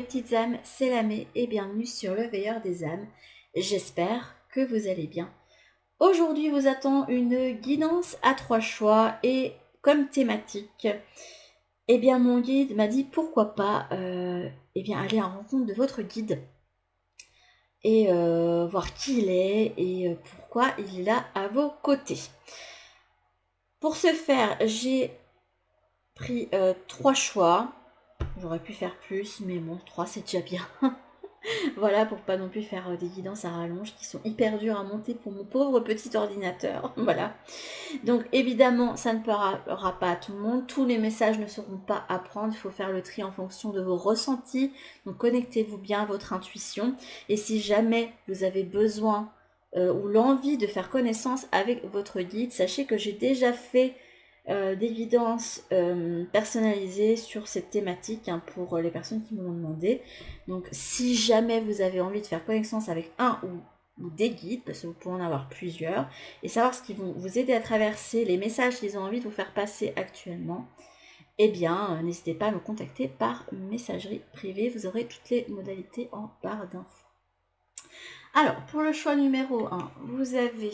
petites âmes, c'est Lamé et bienvenue sur le Veilleur des âmes. J'espère que vous allez bien. Aujourd'hui vous attend une guidance à 3 choix et comme thématique, mon guide m'a dit pourquoi pas aller à la rencontre de votre guide et voir qui il est et pourquoi il est là à vos côtés. Pour ce faire, j'ai pris 3 choix. J'aurais pu faire plus, mais bon, 3 c'est déjà bien. Voilà, pour pas non plus faire des guidances à rallonge qui sont hyper dures à monter pour mon pauvre petit ordinateur. Voilà. Donc évidemment, ça ne parlera pas à tout le monde. Tous les messages ne seront pas à prendre. Il faut faire le tri en fonction de vos ressentis. Donc connectez-vous bien à votre intuition. Et si jamais vous avez besoin ou l'envie de faire connaissance avec votre guide, sachez que j'ai déjà fait des guidances personnalisées sur cette thématique pour les personnes qui me l'ont demandé. Donc si jamais vous avez envie de faire connaissance avec un ou des guides, parce que vous pouvez en avoir plusieurs, et savoir ce qui vont vous aider à traverser les messages qu'ils ont envie de vous faire passer actuellement, n'hésitez pas à me contacter par messagerie privée. Vous aurez toutes les modalités en barre d'infos. Alors, pour le choix numéro 1, vous avez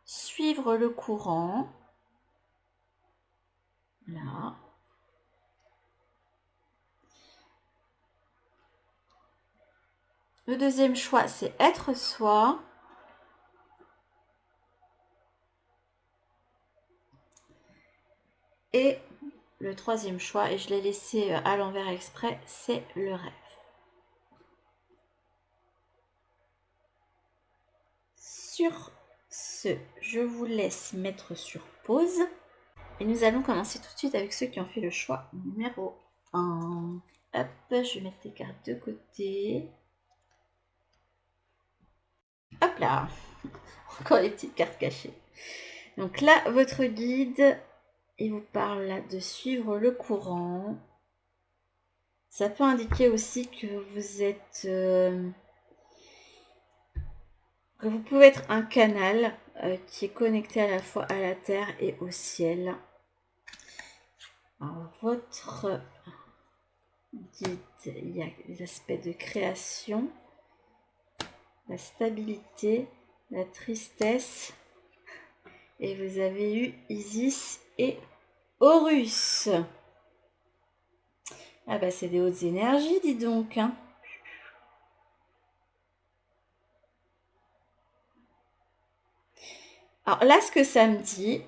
suivre le courant. Là. Le deuxième choix, c'est être soi. Et le troisième choix, et je l'ai laissé à l'envers exprès, c'est le rêve. Sur ce, je vous laisse mettre sur pause. Et nous allons commencer tout de suite avec ceux qui ont fait le choix numéro 1. Hop, je vais mettre les cartes de côté. Hop là. Encore les petites cartes cachées. Donc là, votre guide, il vous parle là de suivre le courant. Ça peut indiquer aussi que vous êtes... que vous pouvez être un canal qui est connecté à la fois à la terre et au ciel. Alors, votre guide, il y a des aspects de création, la stabilité, la tristesse, et vous avez eu Isis et Horus. Ah bah c'est des hautes énergies, dis donc, hein. Alors là, ce que ça me dit,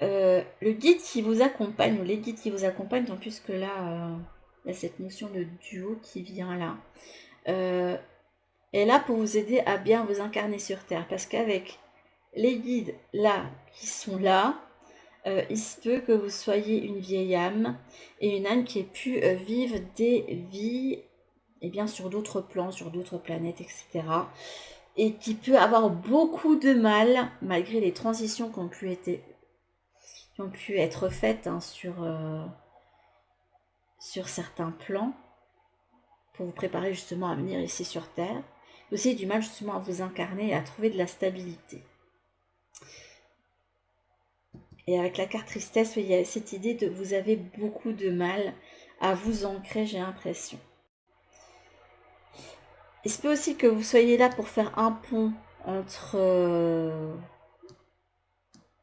le guide qui vous accompagne, ou les guides qui vous accompagnent, en plus que là, il y a cette notion de duo qui vient là, est là pour vous aider à bien vous incarner sur Terre. Parce qu'avec les guides là, qui sont là, il se peut que vous soyez une vieille âme, et une âme qui ait pu vivre des vies sur d'autres plans, sur d'autres planètes, etc. Et qui peut avoir beaucoup de mal, malgré les transitions qui ont pu être faites sur certains plans, pour vous préparer justement à venir ici sur Terre. Vous avez du mal justement à vous incarner et à trouver de la stabilité. Et avec la carte tristesse, il y a cette idée de vous avez beaucoup de mal à vous ancrer, j'ai l'impression. Il se peut aussi que vous soyez là pour faire un pont entre...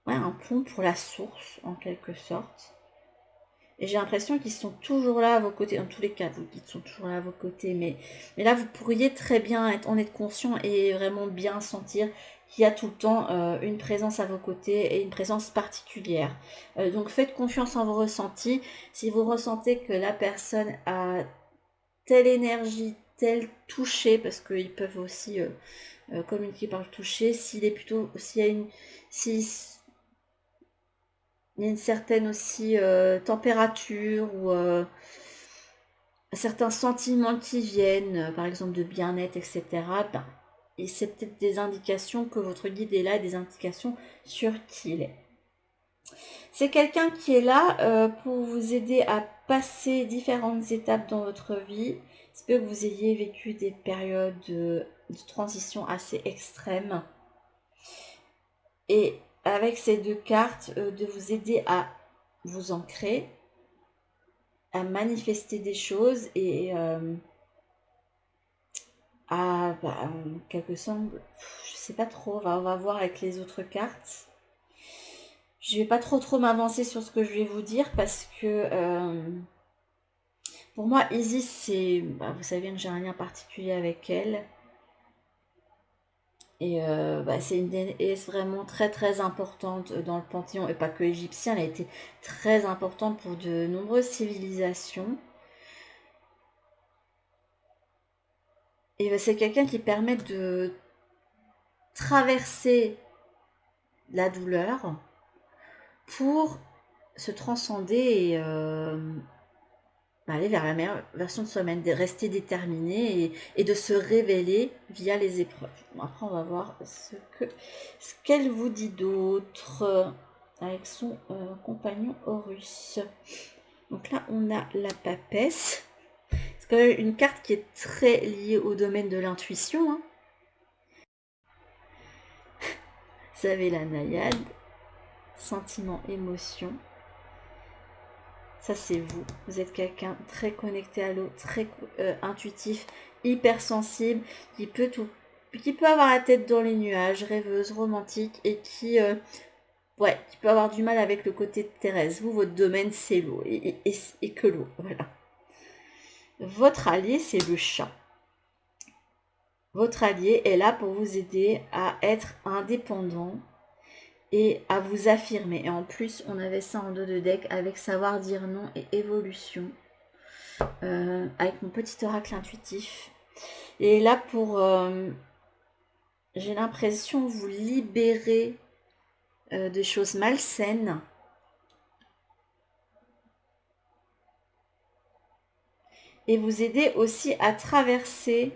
un pont pour la source, en quelque sorte. Et j'ai l'impression qu'ils sont toujours là à vos côtés. Dans tous les cas, vos guides sont toujours là à vos côtés. Mais là, vous pourriez très bien en être conscient et vraiment bien sentir qu'il y a tout le temps une présence à vos côtés et une présence particulière. Donc faites confiance en vos ressentis. Si vous ressentez que la personne a telle énergie, tel toucher, parce qu'ils peuvent aussi communiquer par le toucher, s'il y a une certaine aussi température ou certains sentiments qui viennent, par exemple de bien-être, etc. Et c'est peut-être des indications que votre guide est là, des indications sur qui il est. C'est quelqu'un qui est là pour vous aider à passer différentes étapes dans votre vie. C'est que vous ayez vécu des périodes de transition assez extrêmes. Et avec ces deux cartes, de vous aider à vous ancrer, à manifester des choses et à, en quelque sorte, je sais pas trop, on va voir avec les autres cartes. Je vais pas trop m'avancer sur ce que je vais vous dire parce que pour moi, Isis, c'est, vous savez que j'ai un lien particulier avec elle. Et c'est une déesse vraiment très importante dans le panthéon, et pas que égyptien, elle a été très importante pour de nombreuses civilisations. Et c'est quelqu'un qui permet de traverser la douleur pour se transcender et aller vers la meilleure version de soi-même, de rester déterminé et de se révéler via les épreuves. Après, on va voir ce qu'elle vous dit d'autre avec son compagnon Horus. Donc là, on a la papesse. C'est quand même une carte qui est très liée au domaine de l'intuition. Hein. Vous avez la naïade, sentiment, émotion. Ça, c'est vous. Vous êtes quelqu'un très connecté à l'eau, très intuitif, hypersensible, qui peut avoir la tête dans les nuages, rêveuse, romantique, et qui peut avoir du mal avec le côté terrestre. Vous, votre domaine, c'est l'eau, et que l'eau, voilà. Votre allié, c'est le chat. Votre allié est là pour vous aider à être indépendant et à vous affirmer. Et en plus, on avait ça en dos de deck avec savoir dire non et évolution. Avec mon petit oracle intuitif. Et là, pour... j'ai l'impression vous libérer de choses malsaines. Et vous aider aussi à traverser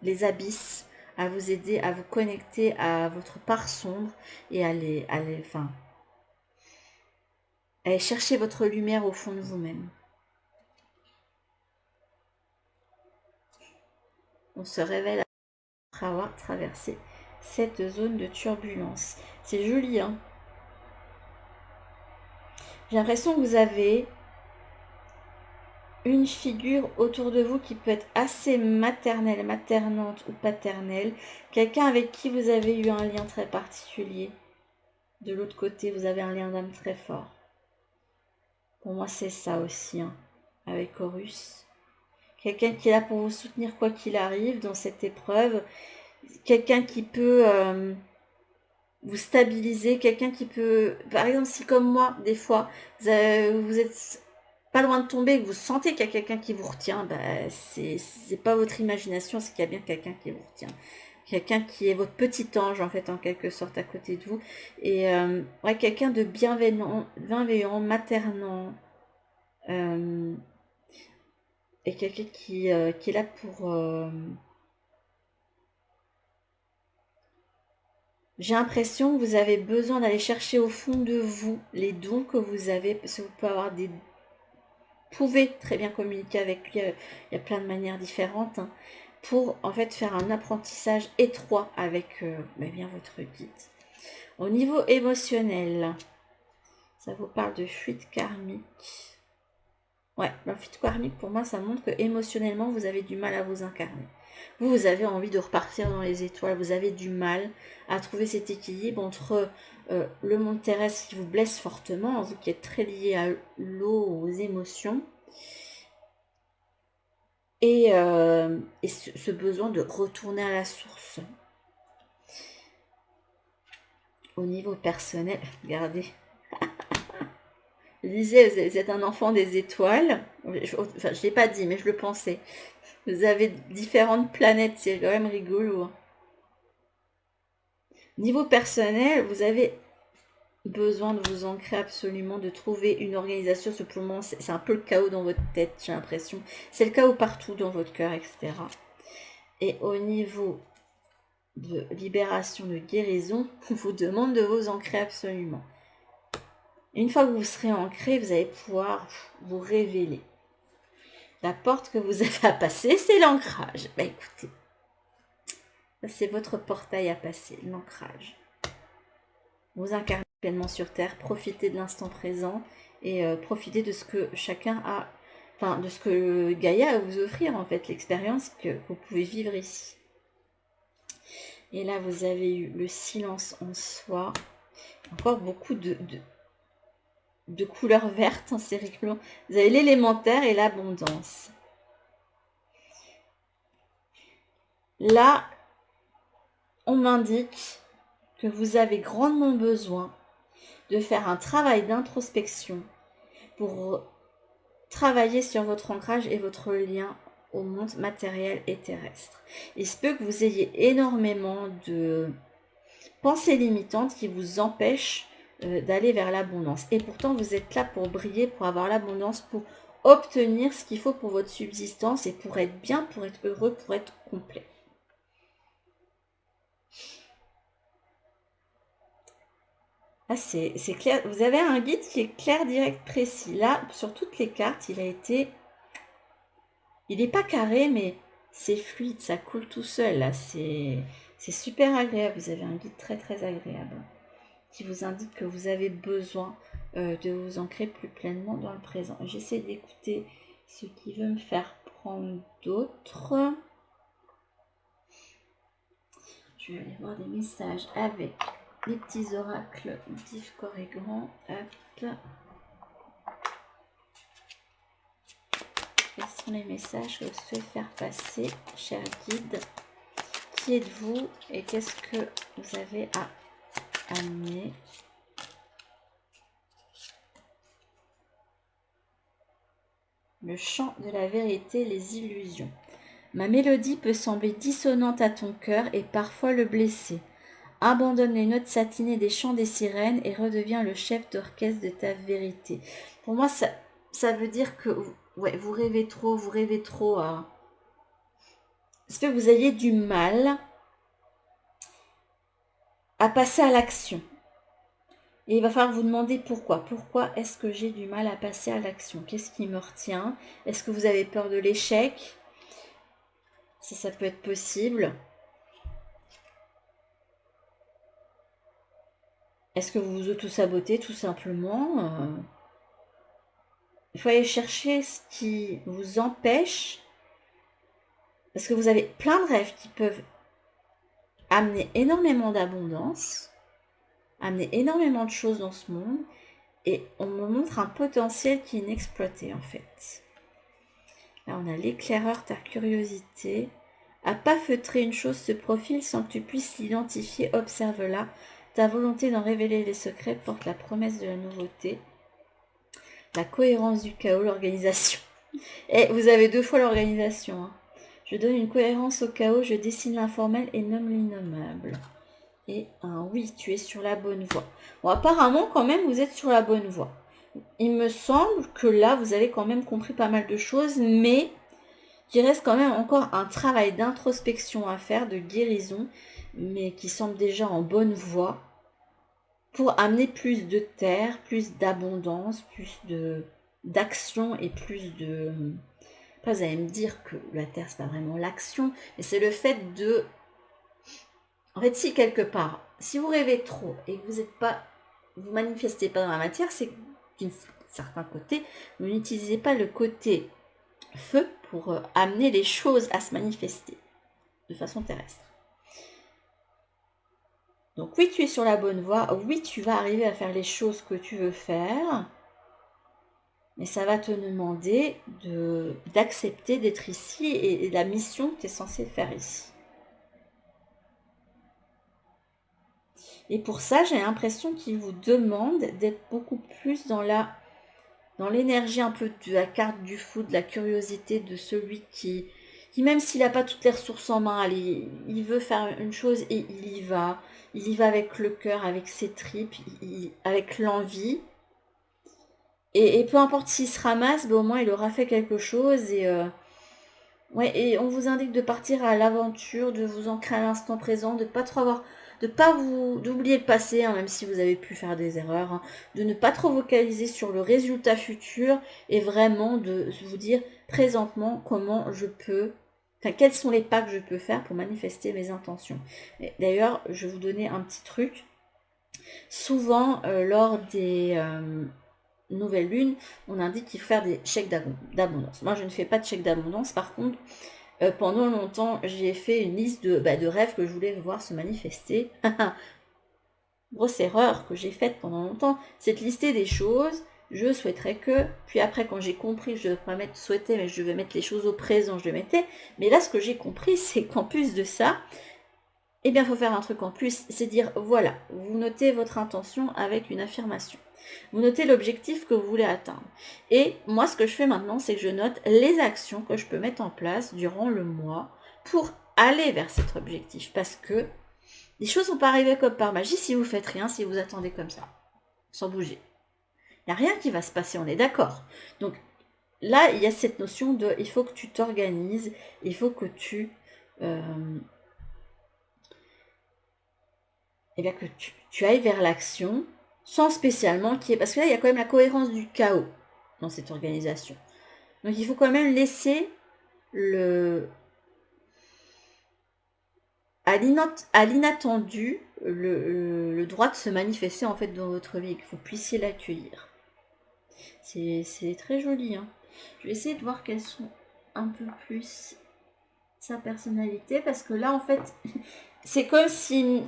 les abysses, à vous aider à vous connecter à votre part sombre et à aller chercher votre lumière au fond de vous-même. On se révèle après avoir traversé cette zone de turbulence. C'est joli, hein? J'ai l'impression que vous avez une figure autour de vous qui peut être assez maternelle, maternante ou paternelle. Quelqu'un avec qui vous avez eu un lien très particulier. De l'autre côté, vous avez un lien d'âme très fort. Pour moi, c'est ça aussi, hein, avec Horus. Quelqu'un qui est là pour vous soutenir quoi qu'il arrive dans cette épreuve. Quelqu'un qui peut vous stabiliser. Quelqu'un qui peut... Par exemple, si comme moi, des fois, vous êtes pas loin de tomber, que vous sentez qu'il y a quelqu'un qui vous retient, c'est pas votre imagination, c'est qu'il y a bien quelqu'un qui vous retient. Quelqu'un qui est votre petit ange, en fait, en quelque sorte, à côté de vous. Et quelqu'un de bienveillant, maternant. Et quelqu'un qui est là pour... J'ai l'impression que vous avez besoin d'aller chercher au fond de vous les dons que vous avez, parce que vous pouvez avoir des... pouvez très bien communiquer avec lui, il y a plein de manières différentes, hein, pour en fait faire un apprentissage étroit avec bien votre guide. Au niveau émotionnel, ça vous parle de fuite karmique. Ouais, la fuite karmique pour moi ça montre que émotionnellement vous avez du mal à vous incarner. Vous avez envie de repartir dans les étoiles, vous avez du mal à trouver cet équilibre entre le monde terrestre qui vous blesse fortement, vous qui êtes très lié à l'eau, aux émotions, et ce besoin de retourner à la source. Au niveau personnel, regardez. Je disais, vous êtes un enfant des étoiles. Je ne l'ai pas dit, mais je le pensais. Vous avez différentes planètes, c'est quand même rigolo. Niveau personnel, vous avez besoin de vous ancrer absolument, de trouver une organisation. Ce moment, c'est un peu le chaos dans votre tête, j'ai l'impression. C'est le chaos partout dans votre cœur, etc. Et au niveau de libération, de guérison, on vous demande de vous ancrer absolument. Une fois que vous serez ancré, vous allez pouvoir vous révéler. La porte que vous avez à passer, c'est l'ancrage. Écoutez, c'est votre portail à passer, l'ancrage. Vous incarnez pleinement sur Terre, profitez de l'instant présent et profiter de ce que chacun a, enfin de ce que Gaïa a à vous offrir en fait, l'expérience que vous pouvez vivre ici. Et là, vous avez eu le silence en soi. Encore beaucoup de couleurs vertes, hein, c'est rigolo. Vous avez l'élémentaire et l'abondance. Là, on m'indique que vous avez grandement besoin de faire un travail d'introspection pour travailler sur votre ancrage et votre lien au monde matériel et terrestre. Il se peut que vous ayez énormément de pensées limitantes qui vous empêchent d'aller vers l'abondance. Et pourtant, vous êtes là pour briller, pour avoir l'abondance, pour obtenir ce qu'il faut pour votre subsistance et pour être bien, pour être heureux, pour être complet. Ah, c'est clair. Vous avez un guide qui est clair, direct, précis. Là, sur toutes les cartes, il a été... Il n'est pas carré, mais c'est fluide, ça coule tout seul. Là, c'est super agréable. Vous avez un guide très, très agréable qui vous indique que vous avez besoin de vous ancrer plus pleinement dans le présent. J'essaie d'écouter ce qui veut me faire prendre d'autres. Je vais aller voir des messages avec les petits oracles d'Yves Corrigan. Hop. Quels sont les messages que vous souhaitez faire passer, cher guide? Qui êtes-vous et qu'est-ce que vous avez à amener? Le chant de la vérité, les illusions. Ma mélodie peut sembler dissonante à ton cœur et parfois le blesser. Abandonne les notes satinées des chants des sirènes et redeviens le chef d'orchestre de ta vérité. Pour moi, ça veut dire que ouais, vous rêvez trop. Est-ce que vous ayez du mal à passer à l'action? Et il va falloir vous demander pourquoi. Pourquoi est-ce que j'ai du mal à passer à l'action? Qu'est-ce qui me retient? Est-ce que vous avez peur de l'échec? Ça peut être possible. Est-ce que vous vous auto-sabotez tout simplement? Il faut aller chercher ce qui vous empêche. Parce que vous avez plein de rêves qui peuvent amener énormément d'abondance, amener énormément de choses dans ce monde. Et on me montre un potentiel qui est inexploité en fait. Là, on a l'éclaireur, ta curiosité. À pas feutrer une chose se profile sans que tu puisses l'identifier. Observe-la. Ta volonté d'en révéler les secrets porte la promesse de la nouveauté. La cohérence du chaos, l'organisation. Et vous avez 2 fois l'organisation. Hein. Je donne une cohérence au chaos, je dessine l'informel et nomme l'innommable. Et un oui, tu es sur la bonne voie. Bon, apparemment, quand même, vous êtes sur la bonne voie. Il me semble que là, vous avez quand même compris pas mal de choses, mais qu'il reste quand même encore un travail d'introspection à faire, de guérison, mais qui semble déjà en bonne voie pour amener plus de terre, plus d'abondance, plus d'action et plus de... Après, vous allez me dire que la terre, c'est pas vraiment l'action, mais c'est le fait de... En fait, si quelque part, si vous rêvez trop et que vous manifestez pas dans la matière, c'est d'un certain côté, vous n'utilisez pas le côté feu pour amener les choses à se manifester de façon terrestre. Donc oui, tu es sur la bonne voie, oui, tu vas arriver à faire les choses que tu veux faire, mais ça va te demander d'accepter d'être ici et la mission que tu es censé faire ici. Et pour ça, j'ai l'impression qu'il vous demande d'être beaucoup plus dans l'énergie un peu de la carte du fou, de la curiosité de celui qui même s'il n'a pas toutes les ressources en main, allez, il veut faire une chose et il y va. Il y va avec le cœur, avec ses tripes, avec l'envie. Et peu importe s'il se ramasse, ben au moins il aura fait quelque chose. Ouais, et on vous indique de partir à l'aventure, de vous ancrer à l'instant présent, de pas trop avoir... d'oublier le passé, hein, même si vous avez pu faire des erreurs, hein, de ne pas trop vocaliser sur le résultat futur et vraiment de vous dire présentement comment je peux, quels sont les pas que je peux faire pour manifester mes intentions. D'ailleurs, je vais vous donner un petit truc. Souvent, lors des nouvelle lune, on indique qu'il faut faire des chèques d'abondance. Moi, je ne fais pas de chèques d'abondance. Par contre, pendant longtemps, j'ai fait une liste de rêves que je voulais voir se manifester. Grosse erreur que j'ai faite pendant longtemps, c'est de lister des choses. Je souhaiterais que, puis après quand j'ai compris que je ne devais pas mettre souhaiter, mais je devais mettre les choses au présent, je le mettais. Mais là, ce que j'ai compris, c'est qu'en plus de ça, eh bien, il faut faire un truc en plus, c'est dire, voilà, vous notez votre intention avec une affirmation. Vous notez l'objectif que vous voulez atteindre. Et moi, ce que je fais maintenant, c'est que je note les actions que je peux mettre en place durant le mois pour aller vers cet objectif. Parce que les choses ne vont pas arriver comme par magie si vous faites rien, si vous attendez comme ça, sans bouger. Il n'y a rien qui va se passer, on est d'accord. Donc là, il y a cette notion de, il faut que tu t'organises, il faut que tu... eh bien, que tu ailles vers l'action sans spécialement qu'il y ait... Parce que là, il y a quand même la cohérence du chaos dans cette organisation. Donc il faut quand même laisser à l'inattendu le droit de se manifester en fait dans votre vie, que vous puissiez l'accueillir. C'est très joli. Hein. Je vais essayer de voir quelles sont un peu plus sa personnalité, parce que là en fait, c'est comme si...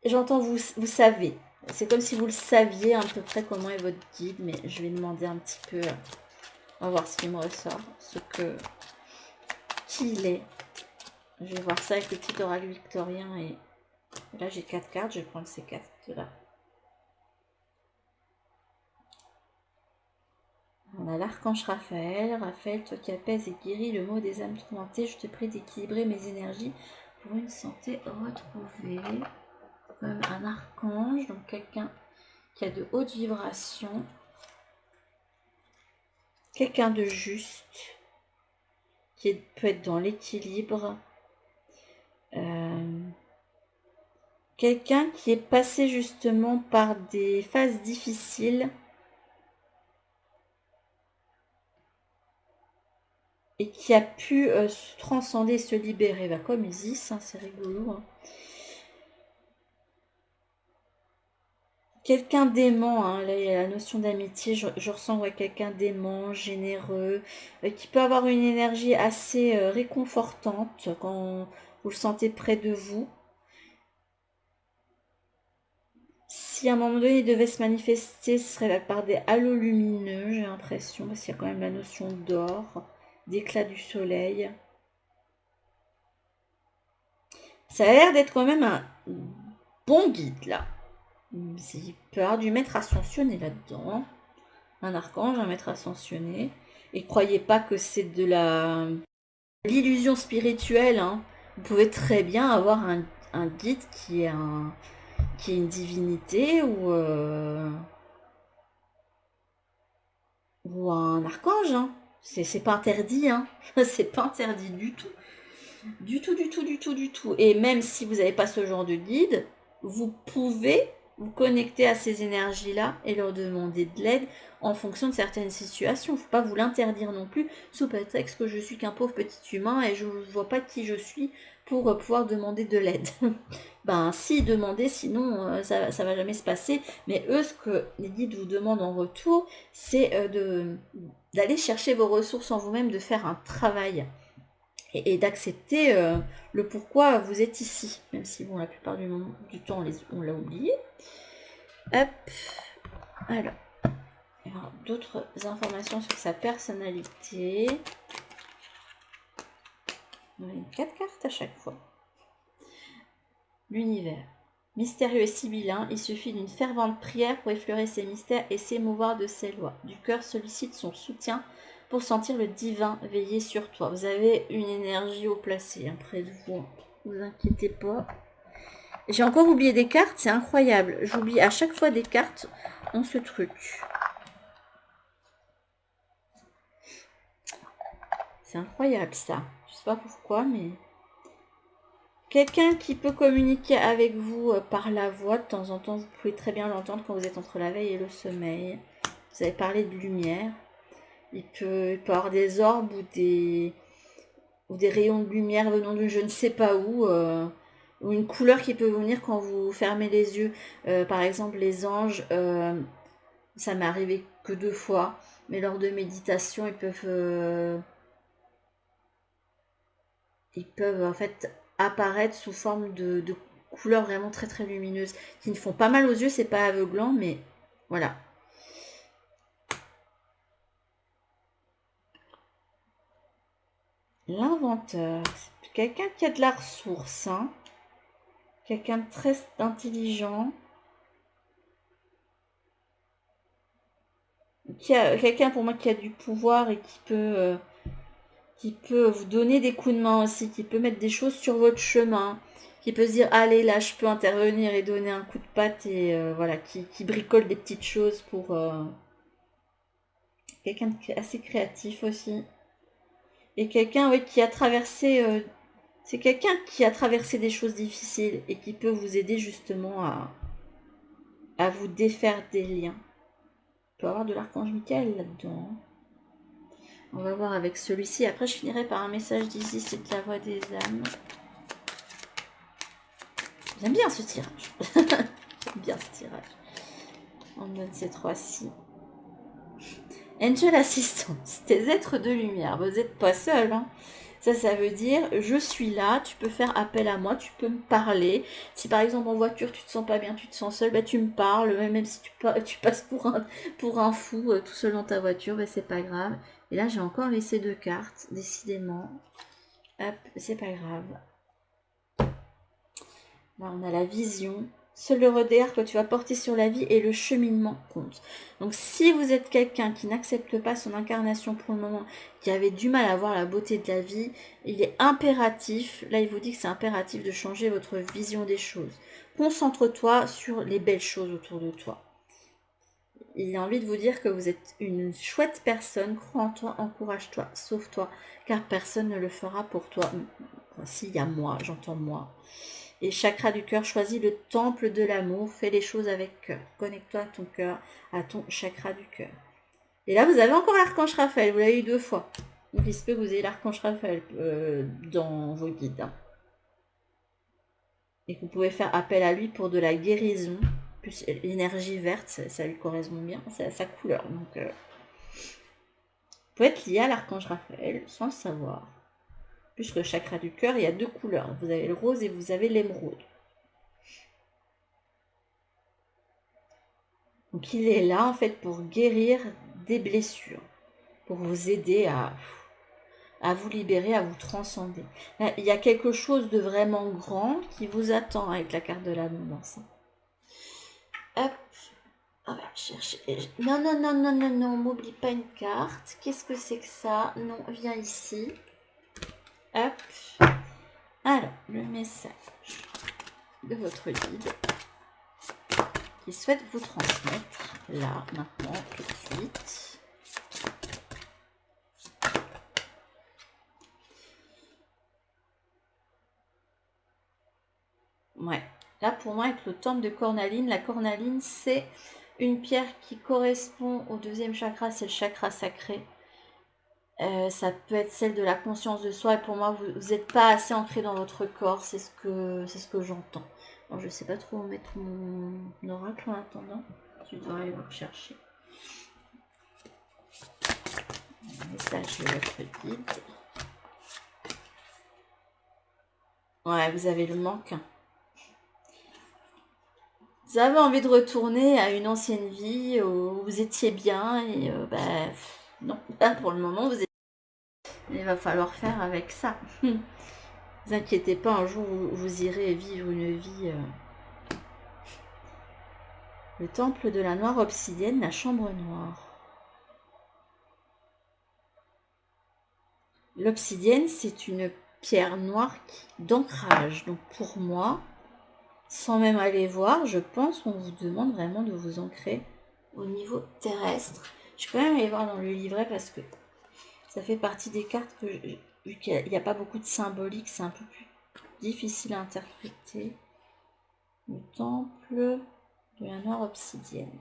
J'entends vous savez. C'est comme si vous le saviez à peu près comment est votre guide, mais je vais demander un petit peu... On va voir ce qui me ressort, qui il est. Je vais voir ça avec le petit oracle victorien. Et là, j'ai 4 cartes. Je vais prendre ces cartes-là. On a l'archange Raphaël. Raphaël, toi qui apaises et guéris le mot des âmes tourmentées, je te prie d'équilibrer mes énergies pour une santé retrouvée. Comme un archange, donc quelqu'un qui a de hautes vibrations. Quelqu'un de juste, qui peut être dans l'équilibre. Quelqu'un qui est passé justement par des phases difficiles et qui a pu se transcender, se libérer. Bah, comme Isis, hein, c'est rigolo. Hein. Quelqu'un d'aimant, hein, là, il y a la notion d'amitié, je ressens quelqu'un d'aimant, généreux, qui peut avoir une énergie assez réconfortante quand vous le sentez près de vous. Si à un moment donné il devait se manifester, ce serait par des halos lumineux, j'ai l'impression, parce qu'il y a quand même la notion d'or, d'éclat du soleil. Ça a l'air d'être quand même un bon guide, là. Il peut y avoir du maître ascensionné là-dedans. Un archange, un maître ascensionné. Et croyez pas que c'est de l'illusion spirituelle. Hein. Vous pouvez très bien avoir un guide qui est une divinité ou un archange. Hein. C'est pas interdit. Hein. C'est pas interdit du tout. Du tout, du tout, du tout, du tout. Et même si vous n'avez pas ce genre de guide, vous pouvez vous connecter à ces énergies-là et leur demander de l'aide en fonction de certaines situations. Il ne faut pas vous l'interdire non plus, sous prétexte que je suis qu'un pauvre petit humain et je ne vois pas qui je suis pour pouvoir demander de l'aide. Ben si, demandez, sinon ça ne va jamais se passer. Mais eux, ce que les guides vous demandent en retour, c'est d'aller chercher vos ressources en vous-même, de faire un travail et d'accepter le pourquoi vous êtes ici, même si bon, la plupart du temps on l'a oublié. Hop, alors, d'autres informations sur sa personnalité. On a 4 cartes à chaque fois. L'univers. Mystérieux et sibyllin, il suffit d'une fervente prière pour effleurer ses mystères et s'émouvoir de ses lois. Du cœur sollicite son soutien pour sentir le divin veiller sur toi. Vous avez une énergie haut placée près de vous. Ne vous inquiétez pas. J'ai encore oublié des cartes, c'est incroyable. J'oublie à chaque fois des cartes dans ce truc. C'est incroyable ça. Je sais pas pourquoi, mais... Quelqu'un qui peut communiquer avec vous par la voix, de temps en temps, vous pouvez très bien l'entendre quand vous êtes entre la veille et le sommeil. Vous avez parlé de lumière. Il peut avoir des orbes ou des rayons de lumière venant de je ne sais pas où, ou une couleur qui peut venir quand vous fermez les yeux. Par exemple, les anges Ça m'est arrivé que 2 fois, mais lors de méditation, ils peuvent en fait apparaître sous forme de couleurs vraiment très très lumineuses, qui ne font pas mal aux yeux, c'est pas aveuglant, mais voilà. L'inventeur, c'est quelqu'un qui a de la ressource, hein. Quelqu'un de très intelligent. Quelqu'un pour moi qui a du pouvoir et qui peut vous donner des coups de main aussi, qui peut mettre des choses sur votre chemin, qui peut se dire allez là je peux intervenir et donner un coup de patte et voilà, qui bricole des petites choses pour quelqu'un de assez créatif aussi. Et quelqu'un oui, qui a traversé c'est quelqu'un qui a traversé des choses difficiles et qui peut vous aider justement à vous défaire des liens. Il peut y avoir de l'archange Michael là-dedans. On va voir avec celui-ci. Après, je finirai par un message d'ici, c'est de la voix des âmes. J'aime bien ce tirage. J'aime bien ce tirage. On donne ces trois-ci. Angel Assistance, tes êtres de lumière. Vous n'êtes pas seul, hein. Ça veut dire, je suis là, tu peux faire appel à moi, tu peux me parler. Si par exemple en voiture, tu te sens pas bien, tu te sens seul, bah, tu me parles. Même si tu passes pour un fou tout seul dans ta voiture, bah, c'est pas grave. Et là, j'ai encore laissé 2 cartes, décidément. Hop, c'est pas grave. Là, on a la vision. Seul le regard que tu vas porter sur la vie et le cheminement compte. Donc, si vous êtes quelqu'un qui n'accepte pas son incarnation pour le moment, qui avait du mal à voir la beauté de la vie, il est impératif, là il vous dit que c'est impératif de changer votre vision des choses. Concentre-toi sur les belles choses autour de toi. Il a envie de vous dire que vous êtes une chouette personne, crois en toi, encourage-toi, sauve-toi, car personne ne le fera pour toi. S'il y a moi, j'entends moi. Et chakra du cœur, choisis le temple de l'amour, fais les choses avec cœur. Connecte-toi à ton cœur, à ton chakra du cœur. Et là, vous avez encore l'archange Raphaël, vous l'avez eu 2 fois. Donc il se peut que vous ayez l'archange Raphaël dans vos guides. Hein. Et que vous pouvez faire appel à lui pour de la guérison. Plus l'énergie verte, ça lui correspond bien, c'est à sa couleur. Donc, vous pouvez être lié à l'archange Raphaël sans le savoir. Puisque le chakra du cœur, il y a 2 couleurs. Vous avez le rose et vous avez l'émeraude. Donc il est là en fait pour guérir des blessures, pour vous aider à vous libérer, à vous transcender. Là, il y a quelque chose de vraiment grand qui vous attend avec la carte de l'abondance. Hop, on va chercher. Non, non, non, non, non, non, m'oublie pas une carte. Qu'est-ce que c'est que ça? Non, viens ici. Hop. Alors, le message de votre guide qui souhaite vous transmettre là, maintenant, tout de suite. Ouais, là pour moi avec le temple de cornaline, la cornaline c'est une pierre qui correspond au 2e chakra, c'est le chakra sacré. Ça peut être celle de la conscience de soi et pour moi vous n'êtes pas assez ancré dans votre corps, c'est ce que j'entends. Bon, je sais pas trop où mettre mon oracle en attendant, je dois aller le chercher. Un message de votre guide. Ouais, vous avez le manque. Vous avez envie de retourner à une ancienne vie où vous étiez bien et non, là pour le moment il va falloir faire avec ça. Ne vous inquiétez pas, un jour vous irez vivre une vie. Le temple de la noire obsidienne, la chambre noire. L'obsidienne, c'est une pierre noire d'ancrage. Donc pour moi, sans même aller voir, je pense qu'on vous demande vraiment de vous ancrer au niveau terrestre. Je vais quand même aller voir dans le livret parce que ça fait partie des cartes que, vu qu'il n'y a pas beaucoup de symbolique, c'est un peu plus difficile à interpréter. Le temple de la noire obsidienne.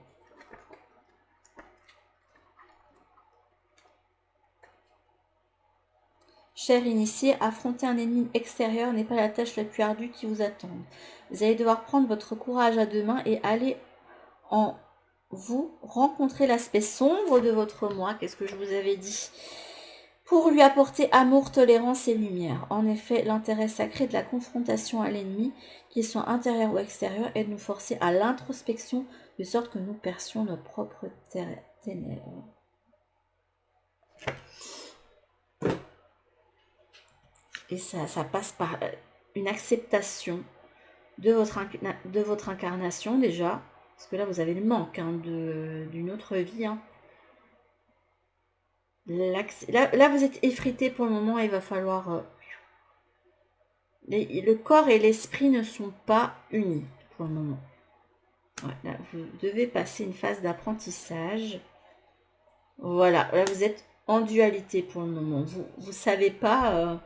Cher initié, affronter un ennemi extérieur n'est pas la tâche la plus ardue qui vous attend. Vous allez devoir prendre votre courage à 2 mains et aller en vous rencontrez l'aspect sombre de votre moi. Qu'est-ce que je vous avais dit? Pour lui apporter amour, tolérance et lumière. En effet, l'intérêt sacré de la confrontation à l'ennemi, qu'il soit intérieur ou extérieur, est de nous forcer à l'introspection, de sorte que nous percions nos propres ténèbres. Et ça passe par une acceptation de votre incarnation déjà, parce que là vous avez le manque d'une autre vie. Hein. Là vous êtes effrité pour le moment, il va falloir... le corps et l'esprit ne sont pas unis pour le moment. Ouais, là, vous devez passer une phase d'apprentissage. Voilà, là vous êtes en dualité pour le moment. Vous savez pas...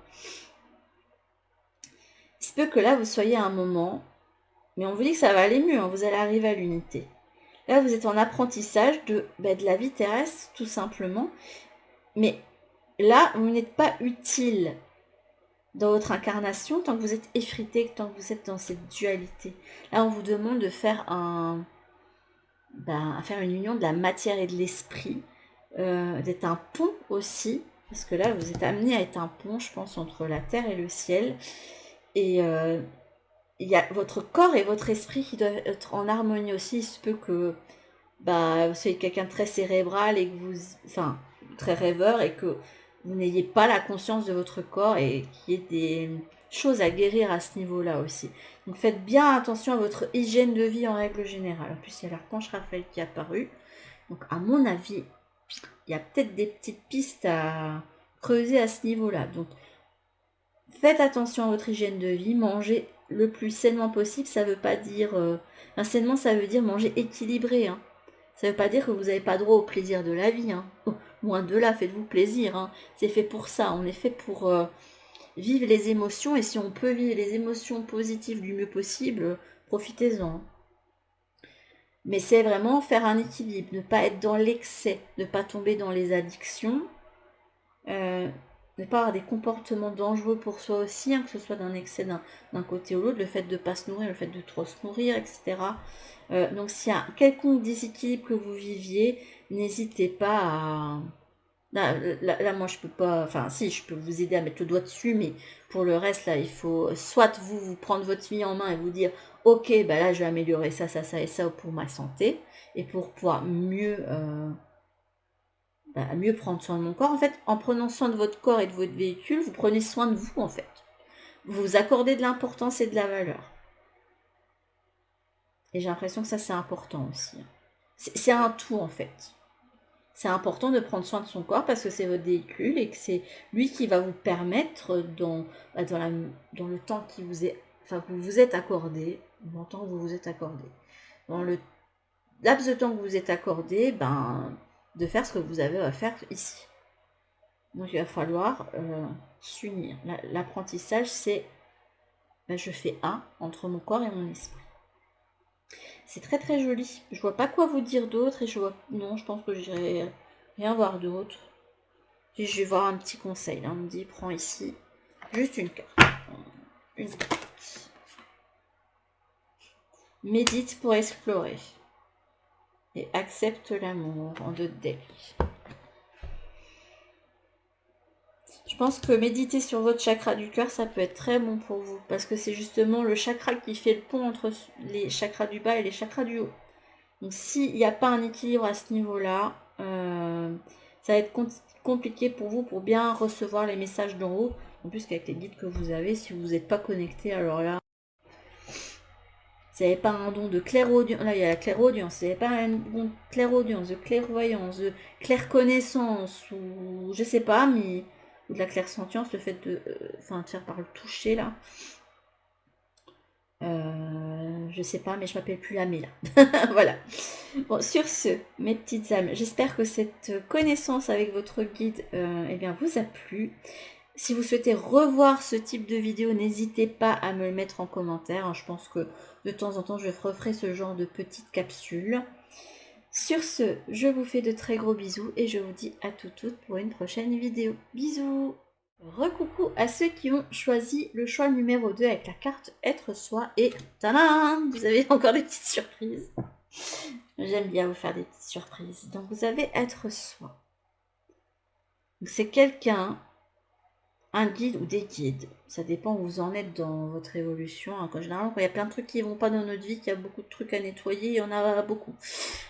il se peut que là vous soyez à un moment, mais on vous dit que ça va aller mieux, hein, vous allez arriver à l'unité. Là vous êtes en apprentissage de la vie terrestre tout simplement. Mais là, vous n'êtes pas utile dans votre incarnation tant que vous êtes effrité, tant que vous êtes dans cette dualité. Là, on vous demande de faire faire une union de la matière et de l'esprit, d'être un pont aussi, parce que là, vous êtes amené à être un pont, je pense, entre la terre et le ciel. Et il y a votre corps et votre esprit qui doivent être en harmonie aussi. Il se peut que vous soyez quelqu'un de très cérébral et que enfin, très rêveur et que vous n'ayez pas la conscience de votre corps et qu'il y ait des choses à guérir à ce niveau-là aussi. Donc faites bien attention à votre hygiène de vie en règle générale. En plus, il y a l'archange Raphaël qui est apparu. Donc à mon avis, il y a peut-être des petites pistes à creuser à ce niveau-là. Donc faites attention à votre hygiène de vie, mangez le plus sainement possible. Ça veut pas dire... sainement, ça veut dire manger équilibré, hein. Ça ne veut pas dire que vous n'avez pas droit au plaisir de la vie. Hein. Oh, loin de là, faites-vous plaisir. Hein. C'est fait pour ça. On est fait pour vivre les émotions. Et si on peut vivre les émotions positives du mieux possible, profitez-en. Mais c'est vraiment faire un équilibre. Ne pas être dans l'excès. Ne pas tomber dans les addictions. Ne pas avoir des comportements dangereux pour soi aussi. Hein, que ce soit d'un excès d'un côté ou l'autre. Le fait de ne pas se nourrir, le fait de trop se nourrir, etc. Donc s'il y a un quelconque déséquilibre que vous viviez, n'hésitez pas à... Là, moi je peux pas... Enfin si, je peux vous aider à mettre le doigt dessus, mais pour le reste, là, il faut soit vous prendre votre vie en main et vous dire « Ok, là je vais améliorer ça, ça, ça et ça pour ma santé, et pour pouvoir mieux prendre soin de mon corps. » En fait, en prenant soin de votre corps et de votre véhicule, vous prenez soin de vous en fait. Vous vous accordez de l'importance et de la valeur. Et j'ai l'impression que ça, c'est important aussi. C'est un tout, en fait. C'est important de prendre soin de son corps parce que c'est votre véhicule et que c'est lui qui va vous permettre, dans le temps qui vous est, que vous vous êtes accordé, dans le temps que vous vous êtes accordé, dans le laps de temps que vous êtes accordé, de faire ce que vous avez à faire ici. Donc, il va falloir s'unir. L'apprentissage, c'est je fais un entre mon corps et mon esprit. C'est très très joli. Je vois pas quoi vous dire d'autre et non, je pense que j'irai rien voir d'autre. Et je vais voir un petit conseil. Là, on me dit, prends ici juste une carte. Une carte. Médite pour explorer. Et accepte l'amour en 2 decks. Je pense que méditer sur votre chakra du cœur, ça peut être très bon pour vous. Parce que c'est justement le chakra qui fait le pont entre les chakras du bas et les chakras du haut. Donc s'il n'y a pas un équilibre à ce niveau-là, ça va être compliqué pour vous pour bien recevoir les messages d'en haut. En plus qu'avec les guides que vous avez, si vous n'êtes pas connecté, alors là, vous n'avez pas un don de clairaudience. Là, il y a la clairaudience. Vous n'avez pas un don de clairaudience, de clairvoyance, de clairconnaissance, ou je sais pas, mais ou de la clairsentience, le fait de faire par le toucher là. Je sais pas, mais je m'appelle plus Lamé là. Voilà. Bon, sur ce, mes petites âmes, j'espère que cette connaissance avec votre guide vous a plu. Si vous souhaitez revoir ce type de vidéo, n'hésitez pas à me le mettre en commentaire. Hein. Je pense que de temps en temps, je referai ce genre de petites capsules. Sur ce, je vous fais de très gros bisous et je vous dis à toutes pour une prochaine vidéo. Bisous! Recoucou à ceux qui ont choisi le choix numéro 2 avec la carte Être Soi et tadam, vous avez encore des petites surprises. J'aime bien vous faire des petites surprises. Donc, vous avez être soi. C'est quelqu'un, un guide ou des guides. Ça dépend où vous en êtes dans votre évolution. Généralement, quand il y a plein de trucs qui ne vont pas dans notre vie, qu'il y a beaucoup de trucs à nettoyer, il y en a beaucoup.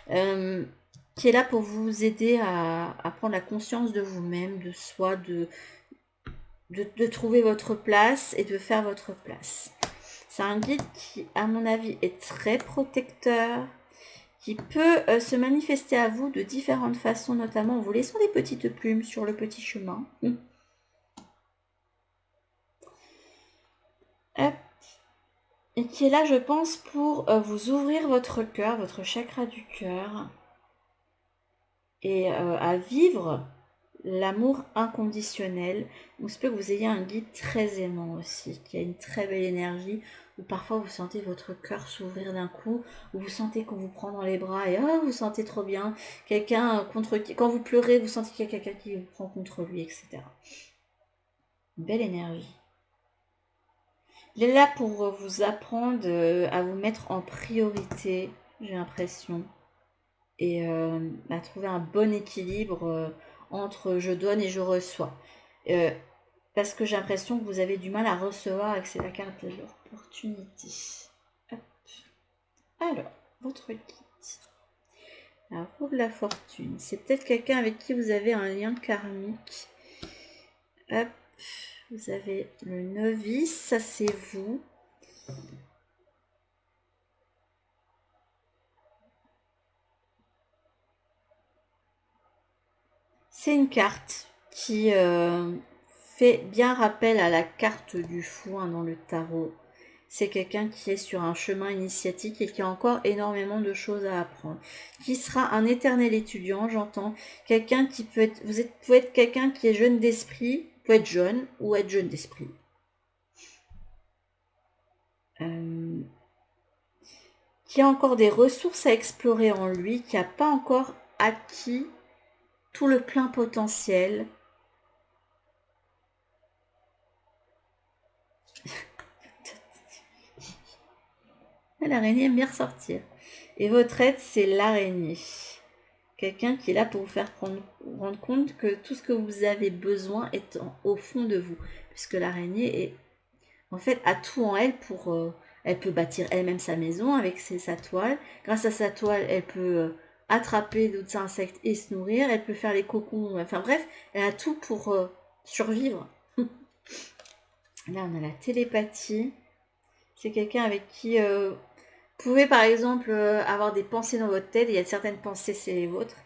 Qui est là pour vous aider à prendre la conscience de vous-même, de soi, de trouver votre place et de faire votre place. C'est un guide qui, à mon avis, est très protecteur, qui peut se manifester à vous de différentes façons, notamment en vous laissant des petites plumes sur le petit chemin. Hop. Et qui est là, je pense, pour vous ouvrir votre cœur, votre chakra du cœur, et à vivre l'amour inconditionnel. Il se peut que vous ayez un guide très aimant aussi, qui a une très belle énergie, où parfois vous sentez votre cœur s'ouvrir d'un coup, où vous sentez qu'on vous prend dans les bras et oh, vous sentez trop bien. Quelqu'un contre qui, quand vous pleurez, vous sentez qu'il y a quelqu'un qui vous prend contre lui, etc. Une belle énergie. Il est là pour vous apprendre à vous mettre en priorité, j'ai l'impression, et à trouver un bon équilibre entre je donne et je reçois. Parce que j'ai l'impression que vous avez du mal à recevoir et que c'est la carte de l'opportunité. Alors, votre guide. La roue de la fortune. C'est peut-être quelqu'un avec qui vous avez un lien karmique. Hop. Vous avez le novice, ça c'est vous. C'est une carte qui fait bien rappel à la carte du fou dans le tarot. C'est quelqu'un qui est sur un chemin initiatique et qui a encore énormément de choses à apprendre. Qui sera un éternel étudiant, j'entends. Quelqu'un qui peut être... Vous pouvez être quelqu'un qui est jeune d'esprit, peut être jeune ou être jeune d'esprit. Qui a encore des ressources à explorer en lui, qui n'a pas encore acquis tout le plein potentiel. L'araignée aime bien ressortir. Et votre aide, c'est l'araignée. Quelqu'un qui est là pour vous faire rendre compte que tout ce que vous avez besoin est au fond de vous. Puisque l'araignée est, en fait, a tout en elle pour... elle peut bâtir elle-même sa maison avec sa toile. Grâce à sa toile, elle peut attraper d'autres insectes et se nourrir. Elle peut faire les cocons. Enfin bref, elle a tout pour survivre. Là, on a la télépathie. C'est quelqu'un avec qui... vous pouvez par exemple avoir des pensées dans votre tête, et il y a certaines pensées, c'est les vôtres.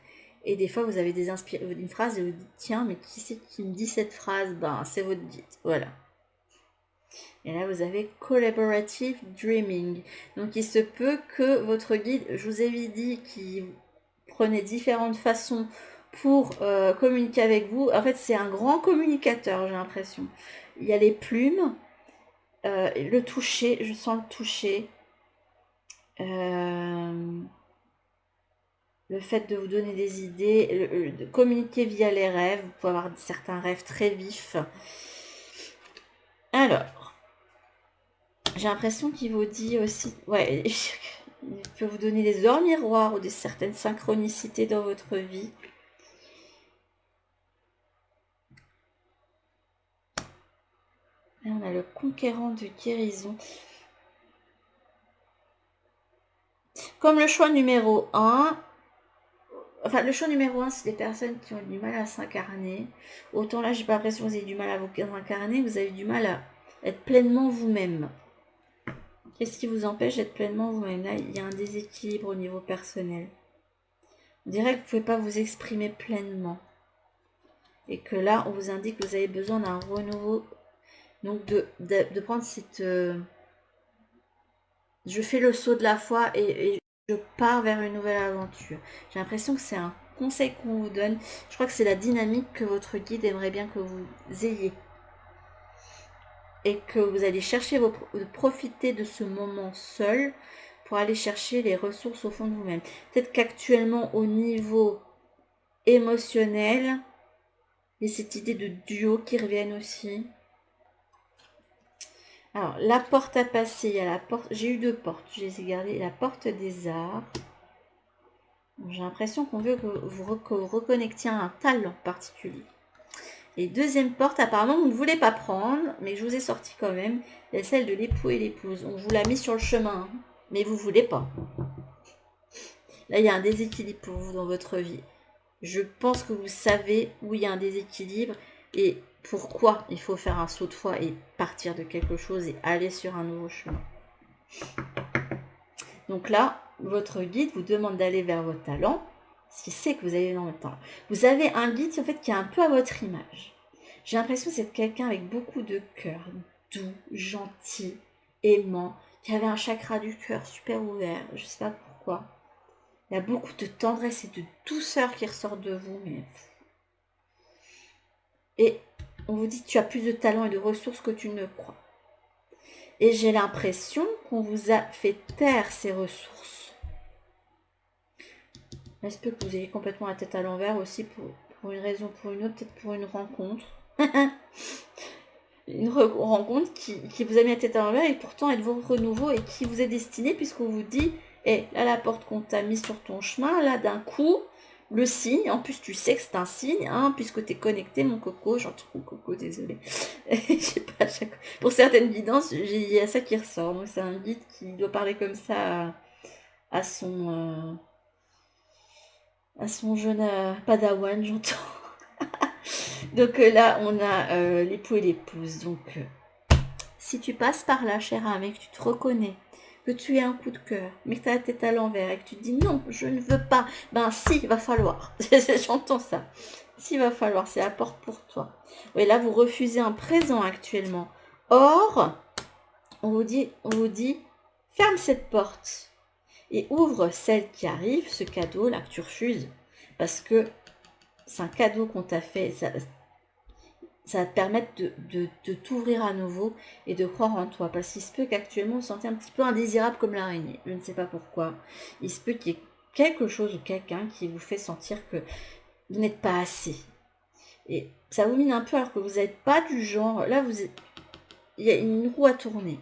Et des fois, vous avez une phrase et vous dites, tiens, mais qui c'est qui me dit cette phrase? Ben, c'est votre guide. Voilà. Et là, vous avez Collaborative Dreaming. Donc, il se peut que votre guide, je vous ai dit qu'il prenait différentes façons pour communiquer avec vous. En fait, c'est un grand communicateur, j'ai l'impression. Il y a les plumes, le toucher, je sens le toucher. Le fait de vous donner des idées, de communiquer via les rêves, vous pouvez avoir certains rêves très vifs. Alors, j'ai l'impression qu'il vous dit aussi, ouais, il peut vous donner des heures miroirs ou des certaines synchronicités dans votre vie. Là, on a le conquérant de guérison. Comme le choix numéro 1, enfin, le choix numéro 1, c'est des personnes qui ont du mal à s'incarner. Autant là, j'ai pas l'impression que vous avez du mal à vous incarner, vous avez du mal à être pleinement vous-même. Qu'est-ce qui vous empêche d'être pleinement vous-même? Là, il y a un déséquilibre au niveau personnel. On dirait que vous ne pouvez pas vous exprimer pleinement. Et que là, on vous indique que vous avez besoin d'un renouveau. Donc, de prendre cette... je fais le saut de la foi et je pars vers une nouvelle aventure. J'ai l'impression que c'est un conseil qu'on vous donne. Je crois que c'est la dynamique que votre guide aimerait bien que vous ayez. Et que vous allez chercher, profiter de ce moment seul pour aller chercher les ressources au fond de vous-même. Peut-être qu'actuellement, au niveau émotionnel, il y a cette idée de duo qui revienne aussi. Alors, la porte à passer, il y a la porte, j'ai eu 2 portes, je les ai gardées. La porte des arts. J'ai l'impression qu'on veut que vous reconnectiez à un talent particulier. Et deuxième porte, apparemment, vous ne voulez pas prendre, mais je vous ai sorti quand même. Il y a celle de l'époux et l'épouse. On vous l'a mis sur le chemin, hein, mais vous ne voulez pas. Là, il y a un déséquilibre pour vous dans votre vie. Je pense que vous savez où il y a un déséquilibre et pourquoi il faut faire un saut de foi et partir de quelque chose et aller sur un nouveau chemin. Donc là, votre guide vous demande d'aller vers votre talent, parce qu'il sait que vous avez dans votre talent. Vous avez un guide en fait qui est un peu à votre image. J'ai l'impression que c'est quelqu'un avec beaucoup de cœur, doux, gentil, aimant, qui avait un chakra du cœur super ouvert, je sais pas pourquoi. Il y a beaucoup de tendresse et de douceur qui ressortent de vous, mais... Et on vous dit que tu as plus de talent et de ressources que tu ne crois. Et j'ai l'impression qu'on vous a fait taire ces ressources. Est-ce que vous ayez complètement la tête à l'envers aussi pour une raison, pour une autre, peut-être pour une rencontre. Une rencontre qui vous a mis la tête à l'envers et pourtant elle vous renouveau et qui vous est destinée puisqu'on vous dit, là la porte qu'on t'a mise sur ton chemin, là d'un coup, le signe, en plus tu sais que c'est un signe, hein, puisque tu es connecté mon coco, j'entends mon coco, désolé. Je sais pas, pour certaines guidances, il y a ça qui ressort, donc c'est un guide qui doit parler comme ça à son jeune padawan, j'entends. Donc là, on a l'époux et l'épouse. Donc, si tu passes par là, cher âme, et que tu te reconnais, que tu aies un coup de cœur, mais que tu as la tête à l'envers, et que tu te dis non, je ne veux pas, ben si, il va falloir. J'entends ça. Si, il va falloir, c'est la porte pour toi. Oui, là, vous refusez un présent actuellement. Or, on vous dit, ferme cette porte et ouvre celle qui arrive, ce cadeau là que tu refuses, parce que c'est un cadeau qu'on t'a fait, ça va te permettre de t'ouvrir à nouveau et de croire en toi. Parce qu'il se peut qu'actuellement, vous vous sentez un petit peu indésirable comme l'araignée. Je ne sais pas pourquoi. Il se peut qu'il y ait quelque chose ou quelqu'un qui vous fait sentir que vous n'êtes pas assez. Et ça vous mine un peu alors que vous n'êtes pas du genre... Là, il y a une roue à tourner.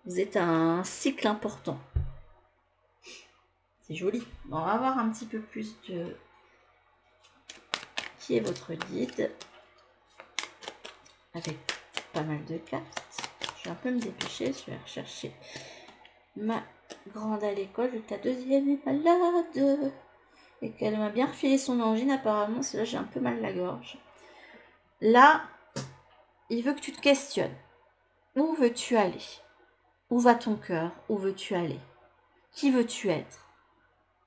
Vous êtes à un cycle important. C'est joli. On va voir un petit peu plus de... Qui est votre guide ? Avec pas mal de cartes. Je vais un peu me dépêcher, je vais rechercher ma grande à l'école, vu que ta deuxième est malade et qu'elle m'a bien refilé son angine apparemment, c'est là j'ai un peu mal la gorge. Là, il veut que tu te questionnes. Où veux-tu aller ? Où va ton cœur ? Où veux-tu aller ? Qui veux-tu être ?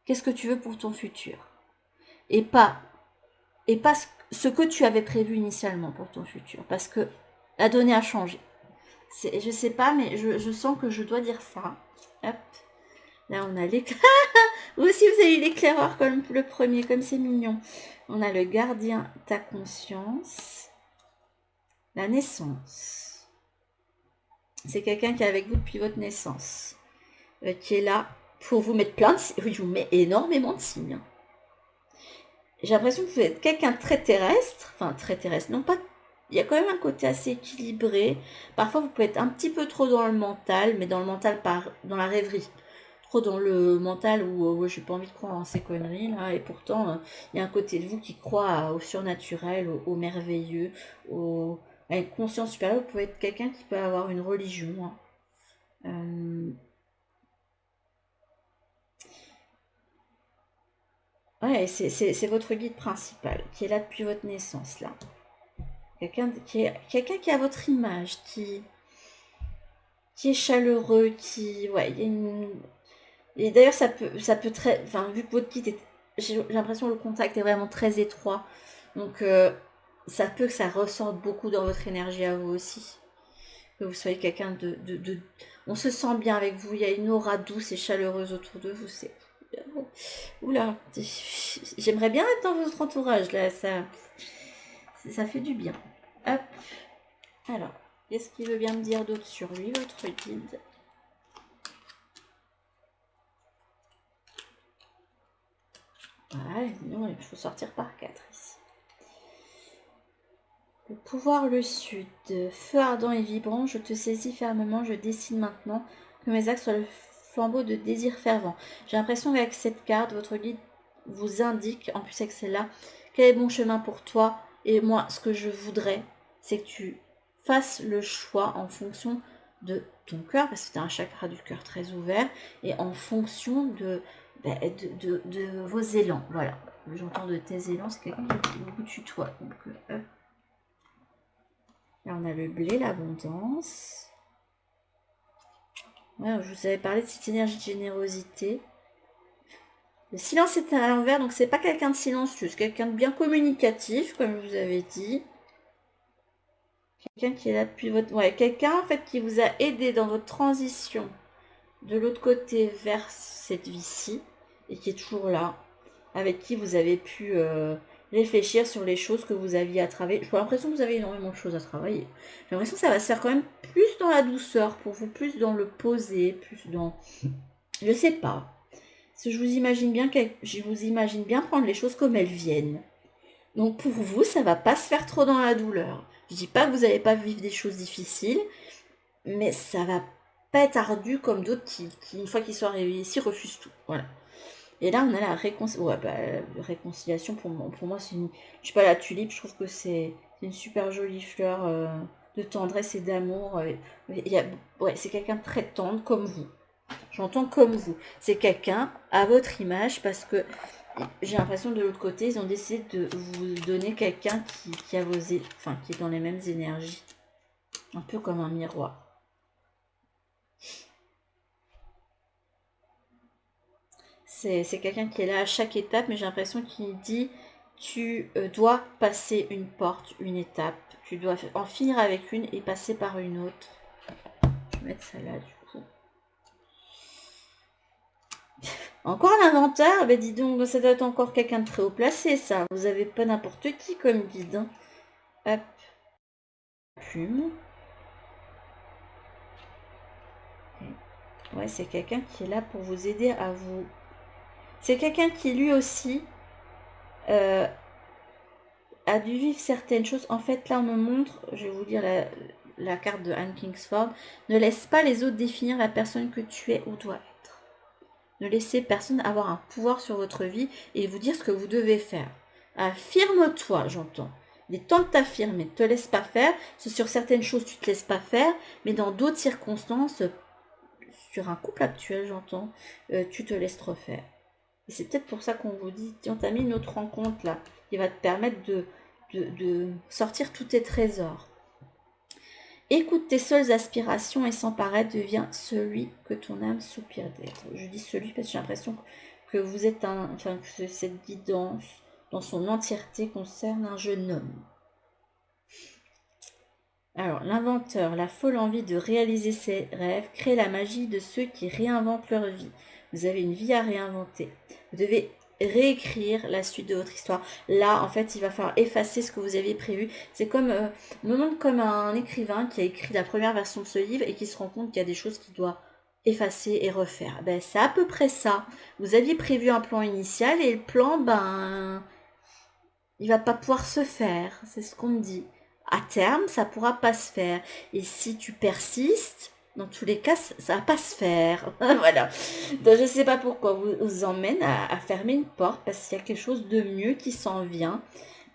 Qu'est-ce que tu veux pour ton futur ? Et pas ce que tu avais prévu initialement pour ton futur, parce que la donnée a changé. Je sais pas, mais je sens que je dois dire ça. Hop. Là, on a l'éclaireur. Vous aussi, vous avez eu l'éclaireur comme le premier, comme c'est mignon. On a le gardien, ta conscience. La naissance. C'est quelqu'un qui est avec vous depuis votre naissance. Qui est là pour vous mettre plein de signes. Oui, je vous mets énormément de signes. J'ai l'impression que vous êtes quelqu'un de très terrestre. Enfin, très terrestre. Non, pas... Il y a quand même un côté assez équilibré. Parfois, vous pouvez être un petit peu trop dans le mental, mais dans le mental, dans la rêverie. Trop dans le mental où j'ai pas envie de croire en ces conneries là, et pourtant il y a un côté de vous qui croit au surnaturel, au merveilleux, à une conscience supérieure. Vous pouvez être quelqu'un qui peut avoir une religion. Ouais, c'est votre guide principal qui est là depuis votre naissance là. Quelqu'un qui est à votre image, qui est chaleureux, qui ouais, il y a une... Et d'ailleurs ça peut très, enfin vu que votre guide est, j'ai l'impression que le contact est vraiment très étroit, donc ça peut que ça ressorte beaucoup dans votre énergie à vous aussi, que vous soyez quelqu'un on se sent bien avec vous, il y a une aura douce et chaleureuse autour de vous, c'est... Oula, j'aimerais bien être dans votre entourage là, ça fait du bien. Hop, alors, qu'est-ce qu'il veut bien me dire d'autre sur lui, votre guide ? Ah, non, il faut sortir par 4 ici. Le pouvoir le sud. Feu ardent et vibrant, je te saisis fermement, je décide maintenant que mes actes soient le flambeau de désir fervent. J'ai l'impression qu'avec cette carte, votre guide vous indique, en plus avec celle-là, quel est le bon chemin pour toi. Et moi, ce que je voudrais, c'est que tu fasses le choix en fonction de ton cœur, parce que tu as un chakra du cœur très ouvert, et en fonction de vos élans. Voilà, j'entends de tes élans, c'est quelqu'un qui vous tutoie. Donc, hop. Là, on a le blé, l'abondance. Ouais, je vous avais parlé de cette énergie de générosité. Le silence est à l'envers, donc c'est pas quelqu'un de silencieux, c'est quelqu'un de bien communicatif, comme je vous avais dit. Quelqu'un qui est là depuis votre... Ouais, quelqu'un en fait qui vous a aidé dans votre transition de l'autre côté vers cette vie-ci, et qui est toujours là, avec qui vous avez pu réfléchir sur les choses que vous aviez à travailler. J'ai l'impression que vous avez énormément de choses à travailler. J'ai l'impression que ça va se faire quand même plus dans la douceur pour vous, plus dans le poser, plus dans... Je sais pas. Parce que je vous imagine bien prendre les choses comme elles viennent. Donc pour vous, ça va pas se faire trop dans la douleur. Je dis pas que vous n'allez pas vivre des choses difficiles, mais ça va pas être ardu comme d'autres qui une fois qu'ils sont arrivés ici, refusent tout. Voilà. Et là, on a la réconciliation. Pour moi c'est une... Je sais pas, la tulipe, je trouve que c'est une super jolie fleur de tendresse et d'amour. C'est quelqu'un de très tendre comme vous. J'entends comme vous. C'est quelqu'un à votre image parce que j'ai l'impression de l'autre côté, ils ont décidé de vous donner quelqu'un qui a qui est dans les mêmes énergies. Un peu comme un miroir. C'est quelqu'un qui est là à chaque étape, mais j'ai l'impression qu'il dit tu dois passer une porte, une étape. Tu dois en finir avec une et passer par une autre. Je vais mettre ça là du coup. Encore l'inventaire. Ben dis donc, ça doit être encore quelqu'un de très haut placé, ça. Vous avez pas n'importe qui comme guide. Hein. Hop. Plume. Ouais, c'est quelqu'un qui est là pour vous aider à vous... C'est quelqu'un qui lui aussi a dû vivre certaines choses. En fait, là, on me montre, je vais vous lire la carte de Anne Kingsford, ne laisse pas les autres définir la personne que tu es ou dois être. Ne laissez personne avoir un pouvoir sur votre vie et vous dire ce que vous devez faire. Affirme-toi, j'entends. Il est temps de t'affirmer. Ne te laisse pas faire. Sur certaines choses, tu ne te laisses pas faire, mais dans d'autres circonstances, sur un couple actuel, j'entends, tu te laisses trop faire. Et c'est peut-être pour ça qu'on vous dit, tiens, t'as mis une autre rencontre là, qui va te permettre de sortir tous tes trésors. Écoute tes seules aspirations et sans paraître devient celui que ton âme soupire d'être. Je dis celui parce que j'ai l'impression que vous êtes que cette guidance dans son entièreté concerne un jeune homme. Alors, l'inventeur, la folle envie de réaliser ses rêves, crée la magie de ceux qui réinventent leur vie. Vous avez une vie à réinventer. Vous devez réécrire la suite de votre histoire. Là, en fait, il va falloir effacer ce que vous aviez prévu. C'est comme, comme un écrivain qui a écrit la première version de ce livre et qui se rend compte qu'il y a des choses qu'il doit effacer et refaire. Ben, c'est à peu près ça. Vous aviez prévu un plan initial et le plan, il va pas pouvoir se faire. C'est ce qu'on me dit. À terme, ça pourra pas se faire. Et si tu persistes, dans tous les cas, ça va pas se faire. Voilà. Donc, je sais pas pourquoi vous emmène à fermer une porte parce qu'il y a quelque chose de mieux qui s'en vient.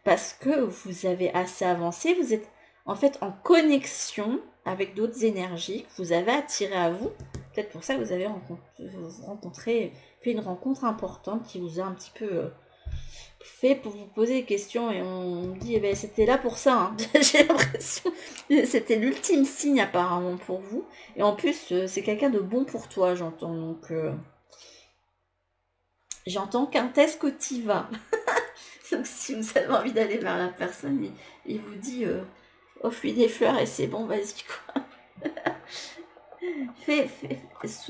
Parce que vous avez assez avancé. Vous êtes en fait en connexion avec d'autres énergies que vous avez attirées à vous. Peut-être pour ça que vous avez fait une rencontre importante qui vous a un petit peu... fait pour vous poser des questions et on me dit eh ben, c'était là pour ça hein. J'ai l'impression c'était l'ultime signe apparemment pour vous et en plus c'est quelqu'un de bon pour toi j'entends donc j'entends qu'un test que t'y vas. Donc si vous avez envie d'aller vers la personne il vous dit offre-lui des fleurs et c'est bon vas-y quoi.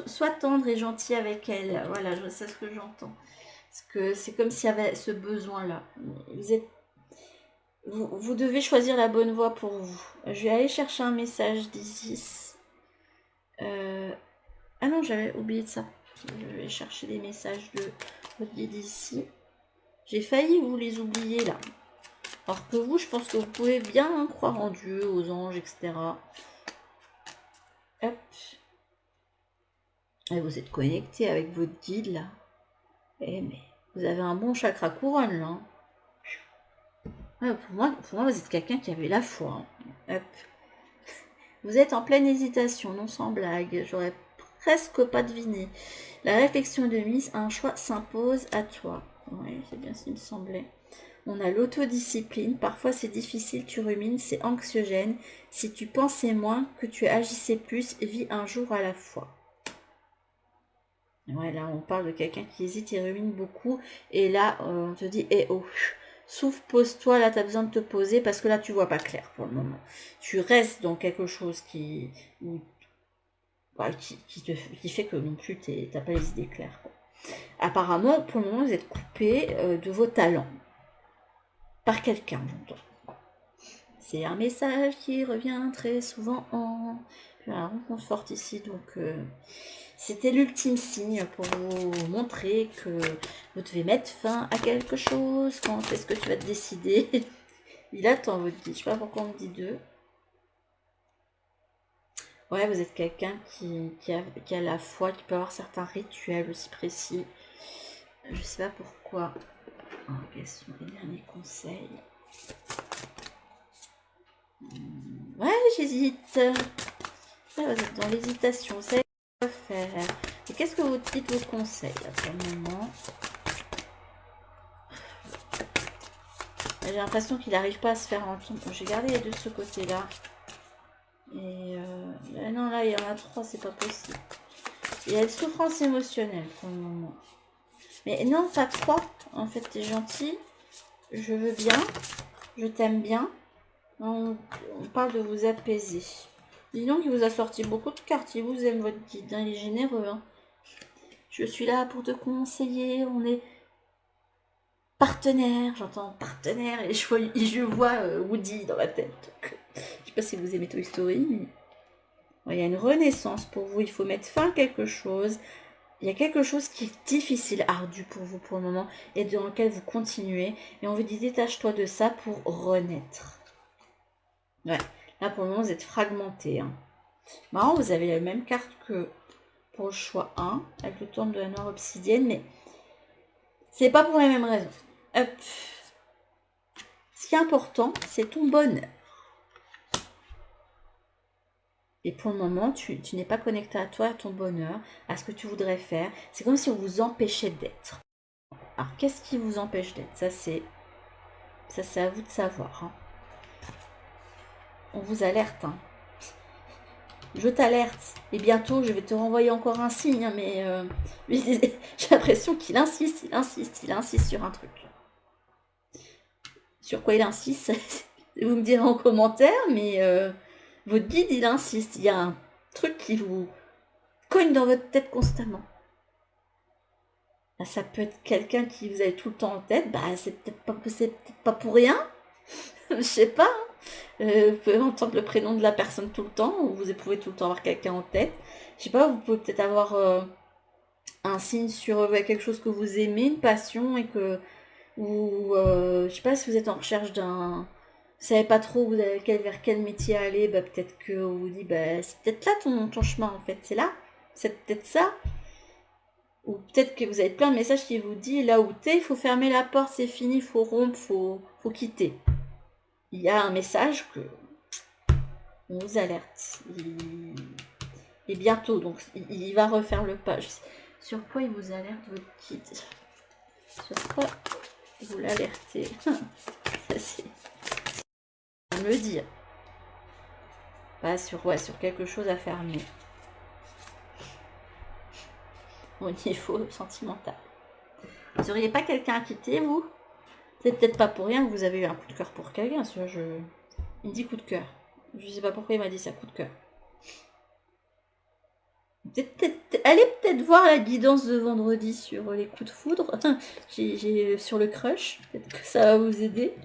Sois tendre et gentil avec elle, voilà c'est ce que j'entends. Parce que c'est comme s'il y avait ce besoin-là. Vous devez choisir la bonne voie pour vous. Je vais aller chercher un message d'Isis. Ah non, j'avais oublié de ça. Je vais chercher des messages de votre guide ici. J'ai failli vous les oublier là. Alors que vous, je pense que vous pouvez bien croire en Dieu, aux anges, etc. Hop. Et vous êtes connecté avec votre guide là. Eh mais Vous avez un bon chakra couronne, là. Hein. Ouais, pour moi, vous êtes quelqu'un qui avait la foi. Hein. Hop. Vous êtes en pleine hésitation, non sans blague. J'aurais presque pas deviné. La réflexion de mise, un choix s'impose à toi. Oui, c'est bien ce qui me semblait. On a l'autodiscipline. Parfois, c'est difficile, tu rumines, c'est anxiogène. Si tu pensais moins, que tu agissais plus, vis un jour à la fois. Ouais, là, on parle de quelqu'un qui hésite et rumine beaucoup. Et là, on te dit, eh oh, souffle, pose-toi. Là, tu as besoin de te poser parce que là, tu vois pas clair pour le moment. Tu restes dans quelque chose qui fait que non plus, tu n'as pas les idées claires. Quoi. Apparemment, pour le moment, vous êtes coupé de vos talents. Par quelqu'un, j'entends. C'est un message qui revient très souvent en... La rencontre forte ici, donc... C'était l'ultime signe pour vous montrer que vous devez mettre fin à quelque chose. Quand est-ce que tu vas te décider? Il attend votre guide. Je sais pas pourquoi on me dit 2. Ouais, vous êtes quelqu'un qui a la foi, qui peut avoir certains rituels aussi précis. Je sais pas pourquoi. Oh, quels sont les derniers conseils? Ouais, j'hésite. Là, vous êtes dans l'hésitation. Vous savez quoi faire. Et qu'est-ce que votre guide vous conseille pour le moment? J'ai l'impression qu'il n'arrive pas à se faire entendre. J'ai gardé les deux de ce côté-là. Et non, là, il y en a 3, c'est pas possible. Il y a une souffrance émotionnelle pour le moment. Mais non, pas 3. En fait, t'es gentil. Je veux bien. Je t'aime bien. On parle de vous apaiser. Dis donc, il vous a sorti beaucoup de cartes. Il vous aime, votre guide. Hein. Il est généreux. Hein. Je suis là pour te conseiller. On est partenaire. J'entends partenaire. Et je vois Woody dans ma tête. Donc, je sais pas si vous aimez Toy Story, mais... Il y a une renaissance pour vous. Il faut mettre fin à quelque chose. Il y a quelque chose qui est difficile, ardu pour vous pour le moment, et dans lequel vous continuez. Et on vous dit, détache-toi de ça pour renaître. Ouais. Là, pour le moment, vous êtes fragmenté. Hein. Marrant, vous avez la même carte que pour le choix 1, avec le tourne de la noire obsidienne, mais c'est pas pour les mêmes raisons. Hop. Ce qui est important, c'est ton bonheur. Et pour le moment, tu n'es pas connecté à toi, à ton bonheur, à ce que tu voudrais faire. C'est comme si on vous empêchait d'être. Alors, qu'est-ce qui vous empêche d'être? Ça, c'est à vous de savoir. Hein. On vous alerte. Hein. Je t'alerte. Et bientôt, je vais te renvoyer encore un signe. Hein, mais j'ai l'impression qu'il insiste, il insiste sur un truc. Sur quoi il insiste? Vous me direz en commentaire, mais votre guide, il insiste. Il y a un truc qui vous cogne dans votre tête constamment. Là, ça peut être quelqu'un qui vous avez tout le temps en tête. Bah, c'est peut-être pas pour rien. Je sais pas. Vous pouvez entendre le prénom de la personne tout le temps, ou vous pouvez tout le temps avoir quelqu'un en tête. Je sais pas, vous pouvez peut-être avoir un signe sur quelque chose que vous aimez, une passion, et que... Ou je sais pas si vous êtes en recherche d'un... Vous savez pas trop vers quel métier aller, bah, peut-être que on vous dit, bah, c'est peut-être là ton chemin en fait, c'est là, c'est peut-être ça. Ou peut-être que vous avez plein de messages qui vous disent, là où t'es, il faut fermer la porte, c'est fini, il faut rompre, faut quitter. Il y a un message que on vous alerte. Et bientôt, donc il va refaire le pas. Sur quoi il vous alerte, votre guide? Sur quoi vous l'alertez? Ça, c'est à me dire. Pas sur, sur quelque chose à fermer. Au niveau sentimental. Vous n'auriez pas quelqu'un à quitter, vous? C'est peut-être pas pour rien que vous avez eu un coup de cœur pour quelqu'un. Il me dit coup de cœur. Je sais pas pourquoi il m'a dit ça, coup de cœur. Allez peut-être voir la guidance de vendredi sur les coups de foudre. J'ai sur le crush. Peut-être que ça va vous aider.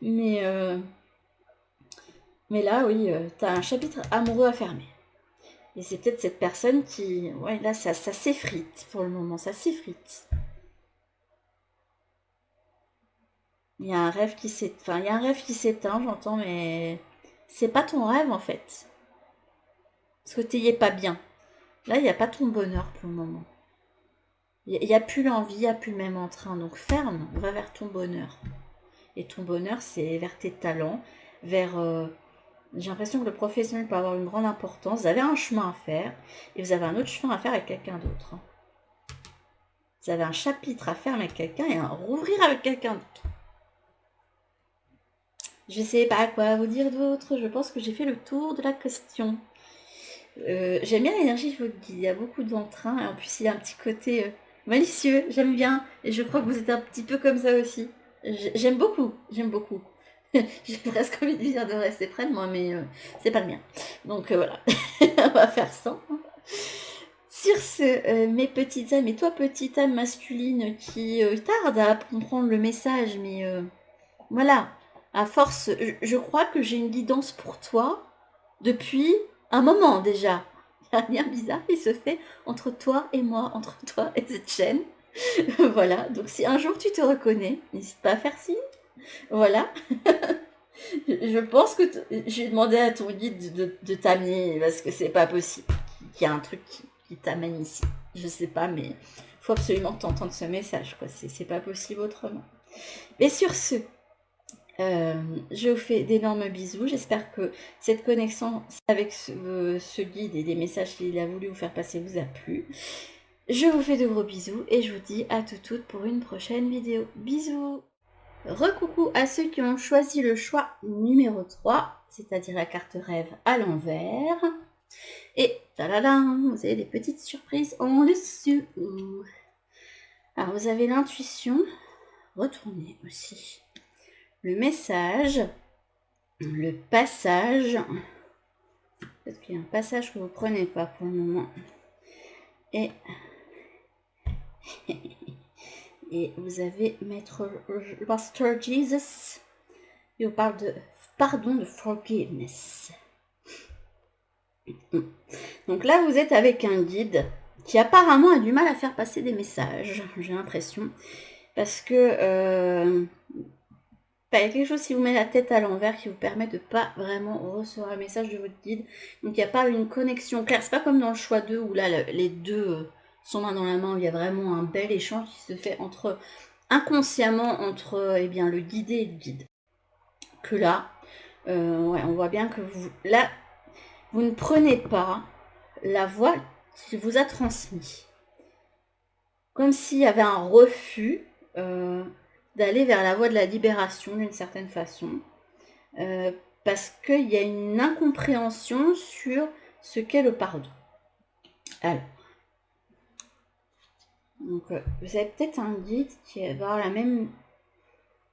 Mais là, oui, tu as un chapitre amoureux à fermer. Et c'est peut-être cette personne qui... Ouais, là, ça s'effrite pour le moment. Ça s'effrite. Il y a un rêve qui s'éteint. Enfin, il y a un rêve qui s'éteint, j'entends, mais... C'est pas ton rêve, en fait. Parce que tu n'y es pas bien. Là, il n'y a pas ton bonheur pour le moment. Il n'y a plus l'envie, il n'y a plus le même entrain. Donc ferme, va vers ton bonheur. Et ton bonheur, c'est vers tes talents, vers... j'ai l'impression que le professionnel peut avoir une grande importance. Vous avez un chemin à faire et vous avez un autre chemin à faire avec quelqu'un d'autre. Vous avez un chapitre à faire avec quelqu'un et un rouvrir avec quelqu'un d'autre. Je ne sais pas quoi vous dire d'autre. Je pense que j'ai fait le tour de la question. J'aime bien l'énergie de votre guide. Il y a beaucoup d'entrain et en plus il y a un petit côté malicieux. J'aime bien et je crois que vous êtes un petit peu comme ça aussi. J'aime beaucoup. J'aime beaucoup. J'ai presque envie de dire de rester près de moi, mais c'est pas le mien. Donc voilà, on va faire ça. Sur ce, mes petites âmes, et toi petite âme masculine qui tarde à comprendre le message, mais voilà, à force, je crois que j'ai une guidance pour toi depuis un moment déjà. Il y a un lien bizarre qui se fait entre toi et moi, entre toi et cette chaîne. Voilà, donc si un jour tu te reconnais, n'hésite pas à faire signe. Voilà. Je pense que j'ai demandé à ton guide de t'amener parce que c'est pas possible qu'il y a un truc qui t'amène ici. Je sais pas, mais faut absolument que tu entendes ce message, quoi. C'est pas possible autrement. Et sur ce, je vous fais d'énormes bisous. J'espère que cette connexion avec ce guide et les messages qu'il a voulu vous faire passer vous a plu. Je vous fais de gros bisous et je vous dis à toutes pour une prochaine vidéo. Bisous! Recoucou à ceux qui ont choisi le choix numéro 3, c'est-à-dire la carte rêve à l'envers. Et tadadam, vous avez des petites surprises en dessous. Alors vous avez l'intuition, retournez aussi. Le message, le passage. Peut-être qu'il y a un passage que vous ne prenez pas pour le moment. Et vous avez Maître Master Jesus. Il vous parle de pardon, de forgiveness. Donc là, vous êtes avec un guide qui apparemment a du mal à faire passer des messages, j'ai l'impression. Parce que il y a quelque chose qui vous met la tête à l'envers qui vous permet de pas vraiment recevoir un message de votre guide. Donc il n'y a pas une connexion claire. C'est pas comme dans le choix 2 où là, les deux sont main dans la main, où il y a vraiment un bel échange qui se fait inconsciemment entre le guidé et le guide. Que là, on voit bien que vous ne prenez pas la voie qu'il vous a transmise. Comme s'il y avait un refus d'aller vers la voie de la libération d'une certaine façon. Parce qu'il y a une incompréhension sur ce qu'est le pardon. Alors, donc, vous avez peut-être un guide qui va avoir la même...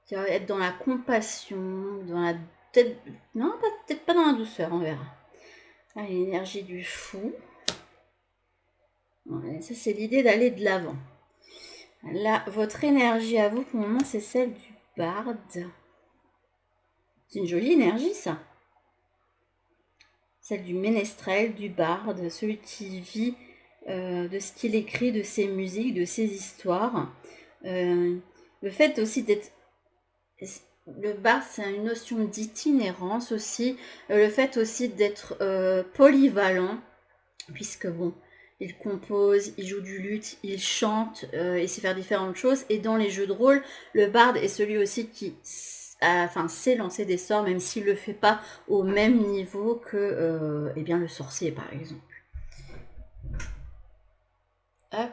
qui va être dans la compassion, dans la... peut-être pas dans la douceur, on verra. Ah, l'énergie du fou. Ouais, ça, c'est l'idée d'aller de l'avant. Là, votre énergie à vous, pour le moment, c'est celle du barde. C'est une jolie énergie, ça. Celle du ménestrel, du barde, celui qui vit de ce qu'il écrit, de ses musiques, de ses histoires. Le fait aussi d'être... Le barde, c'est une notion d'itinérance aussi. Le fait aussi d'être polyvalent, puisque bon... Il compose, il joue du luth, il chante, il sait faire différentes choses. Et dans les jeux de rôle, le barde est celui aussi qui sait lancer des sorts, même s'il ne le fait pas au même niveau que le sorcier, par exemple. Hop.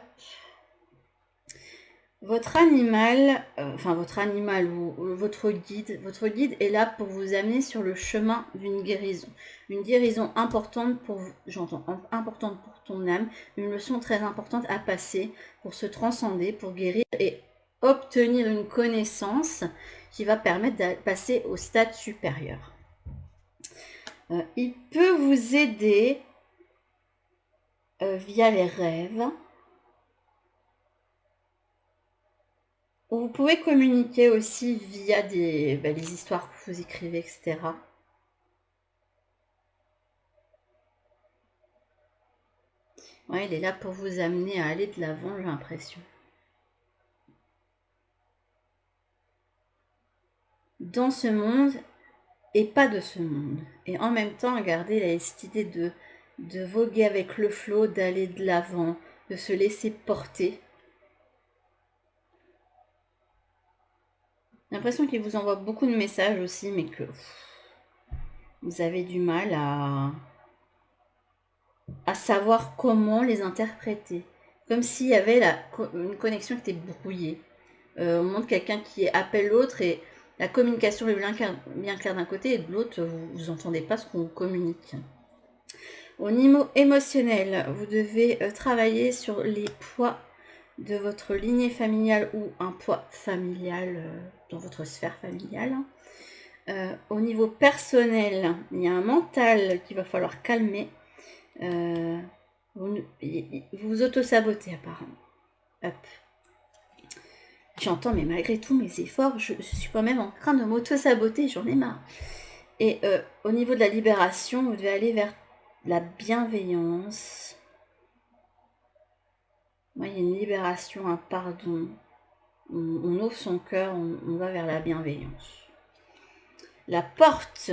Votre animal, ou votre guide est là pour vous amener sur le chemin d'une guérison. Une guérison importante pour vous, importante pour ton âme, une leçon très importante à passer pour se transcender, pour guérir et obtenir une connaissance qui va permettre de passer au stade supérieur. Il peut vous aider via les rêves. Vous pouvez communiquer aussi via les histoires que vous écrivez, etc. Ouais, il est là pour vous amener à aller de l'avant, j'ai l'impression. Dans ce monde et pas de ce monde. Et en même temps, regardez, il a cette idée de voguer avec le flot, d'aller de l'avant, de se laisser porter. J'ai l'impression qu'il vous envoie beaucoup de messages aussi, mais que vous avez du mal à savoir comment les interpréter. Comme s'il y avait une connexion qui était brouillée. On montre quelqu'un qui appelle l'autre et la communication est bien claire d'un côté et de l'autre, vous n'entendez pas ce qu'on communique. Au niveau émotionnel, vous devez travailler sur les poids de votre lignée familiale ou un poids familial dans votre sphère familiale. Au niveau personnel, il y a un mental qu'il va falloir calmer. Vous vous auto-sabotez apparemment. Hop. J'entends, mais malgré tous mes efforts, je suis quand même en train de m'auto-saboter, j'en ai marre. Et au niveau de la libération, vous devez aller vers la bienveillance. Moi, il y a une libération, un pardon. On ouvre son cœur, on va vers la bienveillance. La porte,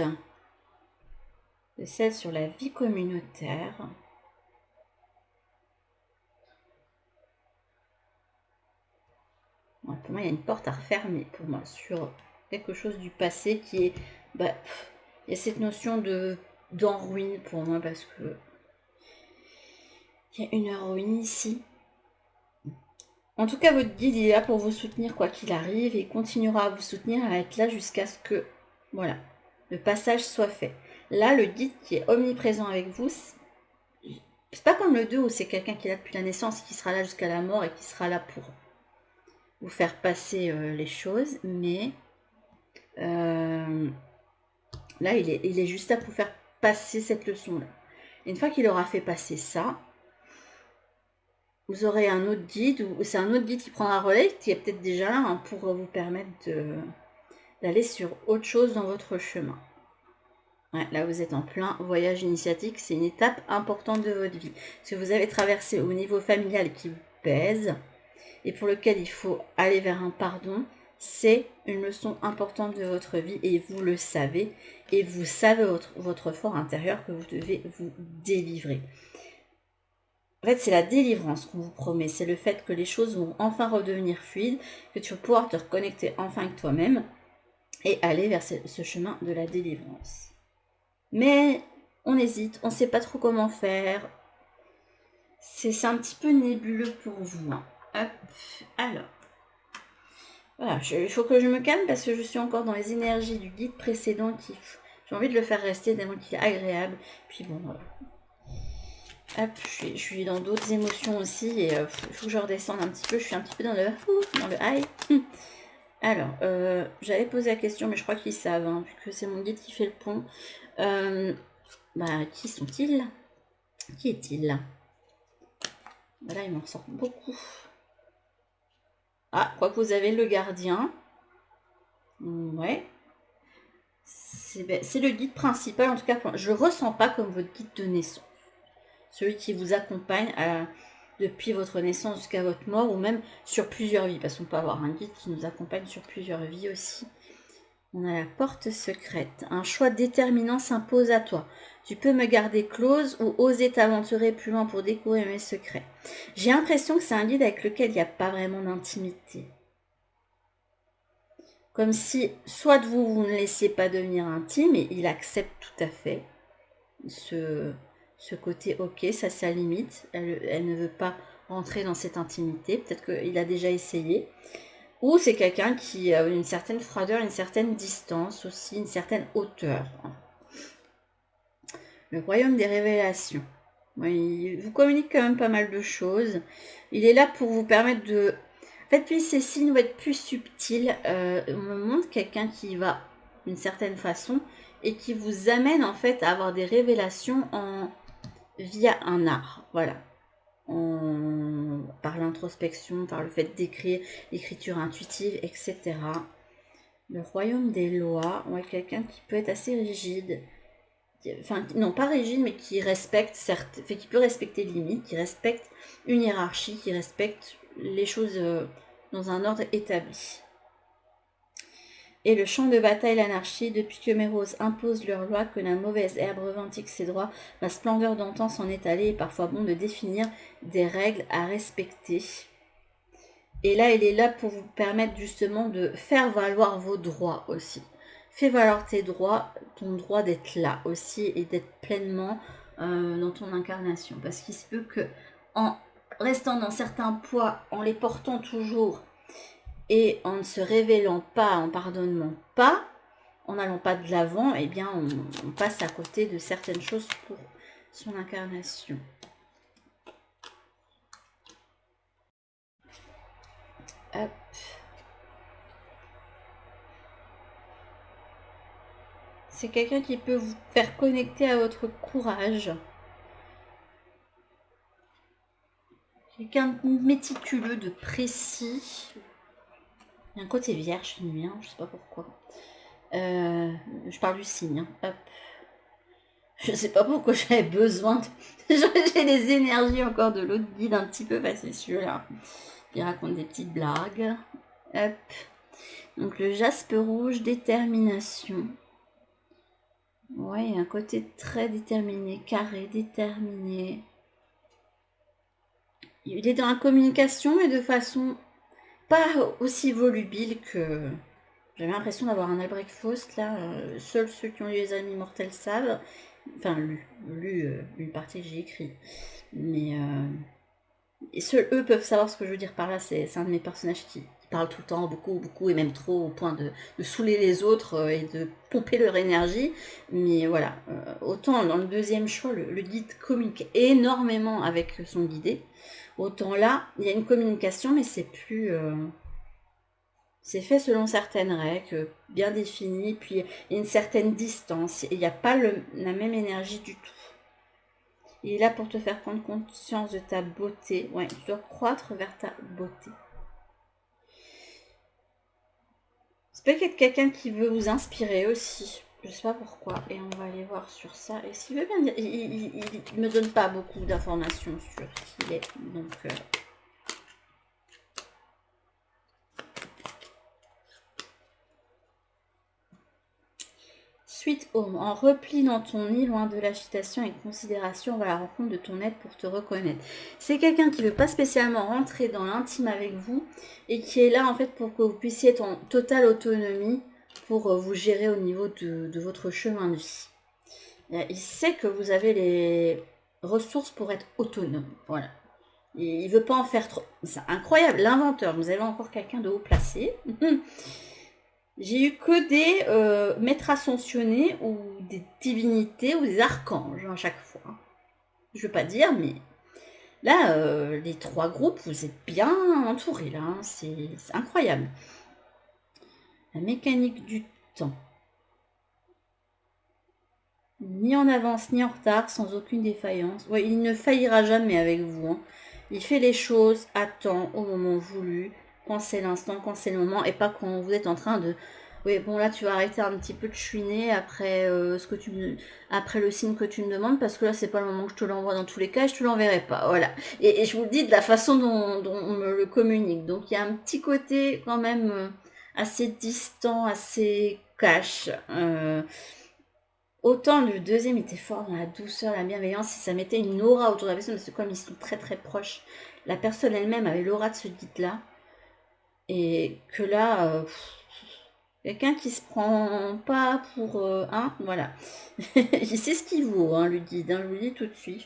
c'est celle sur la vie communautaire. Pour moi, il y a une porte à refermer, pour moi, sur quelque chose du passé qui est... il y a cette notion d'en ruine pour moi, parce que il y a une ruine ici. En tout cas, votre guide est là pour vous soutenir quoi qu'il arrive et continuera à vous soutenir, à être là jusqu'à ce que, voilà, le passage soit fait. Là, le guide qui est omniprésent avec vous, c'est pas comme le 2 où c'est quelqu'un qui est là depuis la naissance, qui sera là jusqu'à la mort et qui sera là pour vous faire passer les choses, mais là, il est juste là pour faire passer cette leçon-là. Une fois qu'il aura fait passer ça, vous aurez un autre guide, ou c'est un autre guide qui prendra relais, qui est peut-être déjà là hein, pour vous permettre d'aller sur autre chose dans votre chemin. Ouais, là, vous êtes en plein voyage initiatique, c'est une étape importante de votre vie. Ce que vous avez traversé au niveau familial qui vous pèse, et pour lequel il faut aller vers un pardon, c'est une leçon importante de votre vie et vous le savez. Et vous savez votre fort intérieur que vous devez vous délivrer. En fait, c'est la délivrance qu'on vous promet. C'est le fait que les choses vont enfin redevenir fluides, que tu vas pouvoir te reconnecter enfin avec toi-même et aller vers ce chemin de la délivrance. Mais on hésite, on ne sait pas trop comment faire. C'est un petit peu nébuleux pour vous. Hein. Hop, alors. Voilà, il faut que je me calme parce que je suis encore dans les énergies du guide précédent qui... J'ai envie de le faire rester tellement qu'il est agréable. Puis bon, voilà. Hop, je suis dans d'autres émotions aussi et il faut que je redescende un petit peu. Je suis un petit peu dans le high. Alors, j'avais posé la question, mais je crois qu'ils savent, hein, vu que c'est mon guide qui fait le pont. Qui sont-ils? Qui est-il là? Voilà, il m'en ressort beaucoup. Ah, je crois que vous avez le gardien. Ouais. C'est le guide principal, en tout cas, je ne le ressens pas comme votre guide de naissance. Celui qui vous accompagne depuis votre naissance jusqu'à votre mort, ou même sur plusieurs vies, parce qu'on peut avoir un guide qui nous accompagne sur plusieurs vies aussi. On a la porte secrète. Un choix déterminant s'impose à toi. Tu peux me garder close ou oser t'aventurer plus loin pour découvrir mes secrets. J'ai l'impression que c'est un guide avec lequel il n'y a pas vraiment d'intimité. Comme si, soit vous ne laissiez pas devenir intime, et il accepte tout à fait ce côté ok, ça c'est sa limite, elle ne veut pas rentrer dans cette intimité, peut-être qu'il a déjà essayé. Ou c'est quelqu'un qui a une certaine froideur, une certaine distance aussi, une certaine hauteur. Le royaume des révélations. Il vous communique quand même pas mal de choses. Il est là pour vous permettre de... En fait, lui, ces signes vont être plus subtils. On me montre quelqu'un qui va d'une certaine façon et qui vous amène en fait à avoir des révélations via un art. Voilà. Par l'introspection, par le fait d'écrire, l'écriture intuitive, etc. Le royaume des lois, on a quelqu'un qui peut être assez rigide. Enfin, non, pas rigide, mais qui respecte qui peut respecter les limites, qui respecte une hiérarchie, qui respecte les choses dans un ordre établi. Et le champ de bataille, l'anarchie, depuis que mes roses imposent leurs lois, que la mauvaise herbe revendique ses droits, ma splendeur d'antan s'en est allée, et parfois bon de définir des règles à respecter. Et là, il est là pour vous permettre justement de faire valoir vos droits aussi. Fais valoir tes droits, ton droit d'être là aussi et d'être pleinement dans ton incarnation. Parce qu'il se peut que en restant dans certains poids, en les portant toujours et en ne se révélant pas, en pardonnant pas, en n'allant pas de l'avant, eh bien on passe à côté de certaines choses pour son incarnation. Hop. C'est quelqu'un qui peut vous faire connecter à votre courage. Quelqu'un de méticuleux, de précis. Il y a un côté vierge chez lui, je sais pas pourquoi. Je parle du signe. Hop. Je sais pas pourquoi j'avais besoin de... J'ai des énergies encore de l'autre guide un petit peu facétieux là. Il raconte des petites blagues. Hop. Donc le jaspe rouge, détermination. Ouais, il y a un côté très déterminé, carré, déterminé. Il est dans la communication, mais de façon pas aussi volubile que... J'avais l'impression d'avoir un Albrecht Faust, là. Seuls ceux qui ont lu Les Amis Mortels savent. Enfin, lu une partie que j'ai écrite. Mais et seuls eux peuvent savoir ce que je veux dire par là. C'est un de mes personnages qui parle tout le temps, beaucoup, beaucoup, et même trop, au point de saouler les autres et de pomper leur énergie. Mais voilà, autant dans le deuxième choix, le guide communique énormément avec son guidé. Autant là, il y a une communication, mais c'est plus... c'est fait selon certaines règles, bien définies, puis il y a une certaine distance. Il n'y a pas la même énergie du tout. Il est là pour te faire prendre conscience de ta beauté. Ouais, tu dois croître vers ta beauté. C'est peut-être quelqu'un qui veut vous inspirer aussi. Je sais pas pourquoi. Et on va aller voir sur ça. Et s'il veut bien dire... Il me donne pas beaucoup d'informations sur qui il est. Donc... Suite home, en repli dans ton nid, loin de l'agitation et considération, on va à la rencontre de ton aide pour te reconnaître. C'est quelqu'un qui ne veut pas spécialement rentrer dans l'intime avec vous et qui est là en fait pour que vous puissiez être en totale autonomie pour vous gérer au niveau de votre chemin de vie. Il sait que vous avez les ressources pour être autonome. Voilà. Il ne veut pas en faire trop. C'est incroyable, l'inventeur. Vous avez encore quelqu'un de haut placé. J'ai eu que des maîtres ascensionnés ou des divinités ou des archanges à chaque fois. Je veux pas dire, mais là, les trois groupes, vous êtes bien entourés là. C'est incroyable. La mécanique du temps. Ni en avance ni en retard, sans aucune défaillance. Ouais, il ne faillira jamais avec vous. Hein. Il fait les choses à temps, au moment voulu, quand c'est l'instant, quand c'est le moment, et pas quand vous êtes en train de... Oui, bon là tu vas arrêter un petit peu de chouiner après après le signe que tu me demandes, parce que là c'est pas le moment que je te l'envoie dans tous les cas, et je te l'enverrai pas, voilà. Et je vous le dis de la façon dont on me le communique. Donc il y a un petit côté quand même assez distant, assez cash. Autant le deuxième était fort dans la douceur, la bienveillance, si ça mettait une aura autour de la personne, parce que comme ils sont très très proches, la personne elle-même avait l'aura de ce guide-là. Et que là, quelqu'un qui se prend pas pour un, voilà. Il sait ce qu'il vaut, hein, le guide, hein, je vous le dis tout de suite.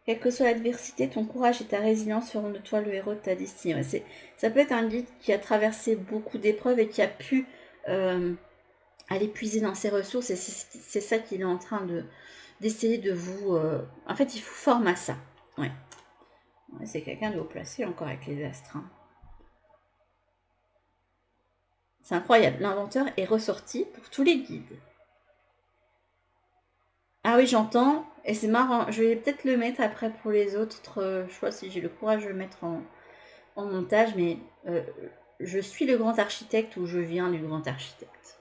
Quelle que soit l'adversité, ton courage et ta résilience feront de toi le héros de ta destinée. Ouais, ça peut être un guide qui a traversé beaucoup d'épreuves et qui a pu... aller puiser dans ses ressources, et c'est ça qu'il est en train d'essayer de vous... En fait, il vous forme à ça. Ouais. C'est quelqu'un de haut placé encore avec les astres. Hein. C'est incroyable. L'inventeur est ressorti pour tous les guides. Ah oui, j'entends. Et c'est marrant. Je vais peut-être le mettre après pour les autres choix, si j'ai le courage de le mettre en montage. Mais je suis le grand architecte ou je viens du grand architecte.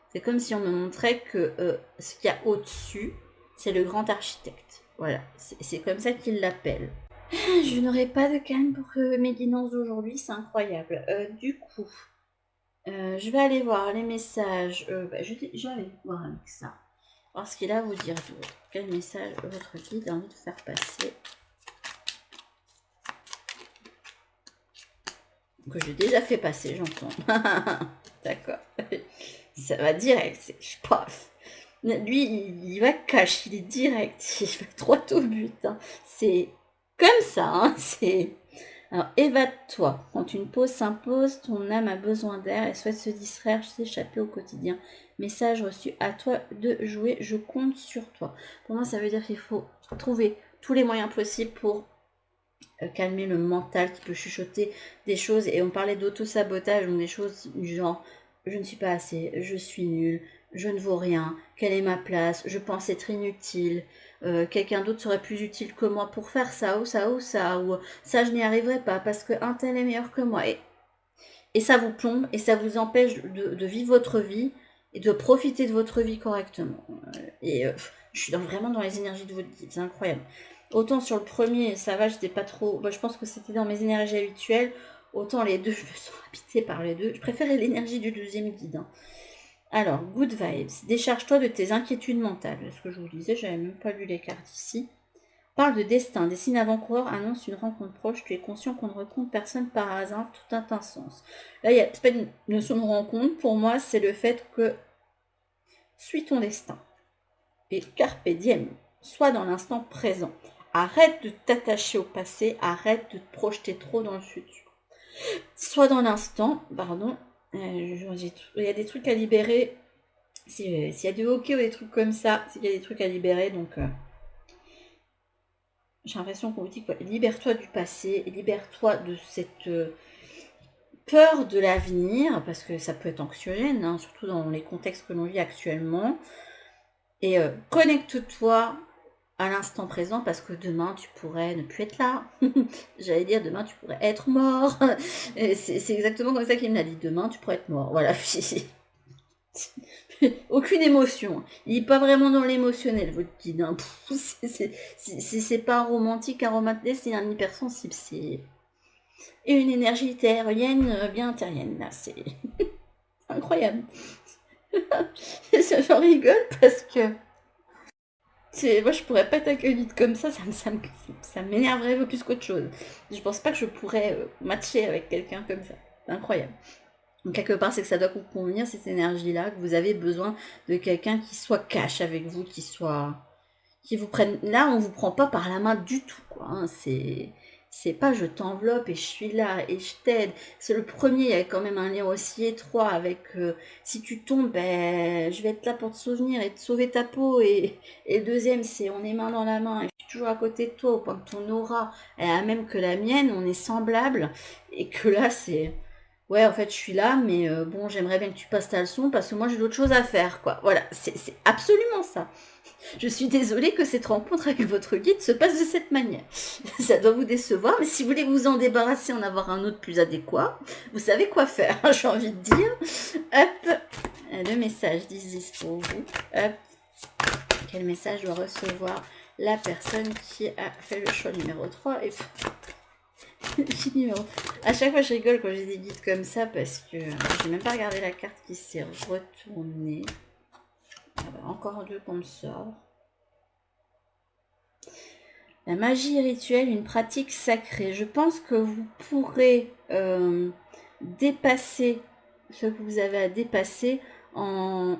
C'est comme si on me montrait que ce qu'il y a au-dessus, c'est le grand architecte. Voilà, c'est comme ça qu'il l'appelle. Je n'aurai pas de calme pour mes guidances d'aujourd'hui, c'est incroyable. Du coup, je vais aller voir les messages. Je vais aller voir avec ça. Voir ce qu'il a à vous dire d'autre. Quel message votre guide a envie de faire passer. que j'ai déjà fait passer, j'entends. D'accord. Ça va direct, c'est paf. Lui, il va cash, il est direct, il va droit au but. Hein. C'est comme ça, hein, c'est... Alors, évade-toi. Quand une pause s'impose, ton âme a besoin d'air et souhaite se distraire, s'échapper au quotidien. Message reçu, à toi de jouer, je compte sur toi. Pour moi, ça veut dire qu'il faut trouver tous les moyens possibles pour calmer le mental qui peut chuchoter des choses. Et on parlait d'auto-sabotage, donc des choses du genre, je ne suis pas assez, je suis nulle, je ne vaux rien, quelle est ma place, je pense être inutile, quelqu'un d'autre serait plus utile que moi pour faire ça, ou ça, ou ça, ou ça je n'y arriverai pas parce qu'un tel est meilleur que moi. Et ça vous plombe, et ça vous empêche de vivre votre vie, et de profiter de votre vie correctement. Je suis vraiment dans les énergies de votre guide, c'est incroyable. Autant sur le premier, ça va, j'étais pas trop... je pense que c'était dans mes énergies habituelles. Autant les deux, je me sens habitée par les deux. Je préférais l'énergie du deuxième guide. Hein. Alors, good vibes. Décharge-toi de tes inquiétudes mentales. Ce que je vous disais, j'avais même pas lu les cartes ici. Parle de destin. Des signes avant-coureurs annoncent une rencontre proche. Tu es conscient qu'on ne rencontre personne par hasard. Tout a un sens. Là, c'est pas une notion de rencontre. Pour moi, c'est le fait que suis ton destin. Et carpe diem. Sois dans l'instant présent. Arrête de t'attacher au passé. Arrête de te projeter trop dans le futur. Sois dans l'instant. Pardon. Il y a des trucs à libérer. S'il y a du hockey ou des trucs comme ça, s'il y a des trucs à libérer, donc... j'ai l'impression qu'on vous dit quoi, libère-toi du passé, libère-toi de cette peur de l'avenir, parce que ça peut être anxiogène, hein, surtout dans les contextes que l'on vit actuellement. Et connecte-toi à l'instant présent, parce que demain, tu pourrais ne plus être là. J'allais dire, demain, tu pourrais être mort. C'est exactement comme ça qu'il me l'a dit. Demain, tu pourrais être mort. Voilà. Aucune émotion. Il n'est pas vraiment dans l'émotionnel, votre guide. Hein. C'est pas romantique, aromatique, c'est un hypersensible. C'est une énergie terrienne, bien terrienne. Là, c'est incroyable. J'en rigole parce que moi, je pourrais pas être accueillie comme ça m'énerverait plus qu'autre chose. Je pense pas que je pourrais matcher avec quelqu'un comme ça. C'est incroyable. Donc, quelque part, c'est que ça doit vous convenir, cette énergie-là, que vous avez besoin de quelqu'un qui soit cash avec vous, qui vous prenne... Là, on vous prend pas par la main du tout, quoi. Hein. C'est pas je t'enveloppe et je suis là et je t'aide. C'est le premier, il y a quand même un lien aussi étroit avec si tu tombes, ben, je vais être là pour te souvenir et te sauver ta peau. Et le deuxième, c'est on est main dans la main et je suis toujours à côté de toi au point que ton aura est la même que la mienne, on est semblables. Et que là, c'est... Ouais, en fait, je suis là, mais bon, j'aimerais bien que tu passes ta leçon parce que moi, j'ai d'autres choses à faire, quoi. Voilà, c'est absolument ça. Je suis désolée que cette rencontre avec votre guide se passe de cette manière. Ça doit vous décevoir, mais si vous voulez vous en débarrasser, en avoir un autre plus adéquat, vous savez quoi faire, j'ai envie de dire. Hop, le message d'Isis pour vous. Hop, quel message doit recevoir la personne qui a fait le choix numéro 3 et numéro. À chaque fois, je rigole quand j'ai des guides comme ça parce que j'ai même pas regardé la carte qui s'est retournée. Ah bah, encore deux qu'on me sort. La magie rituelle, une pratique sacrée. Je pense que vous pourrez dépasser ce que vous avez à dépasser en...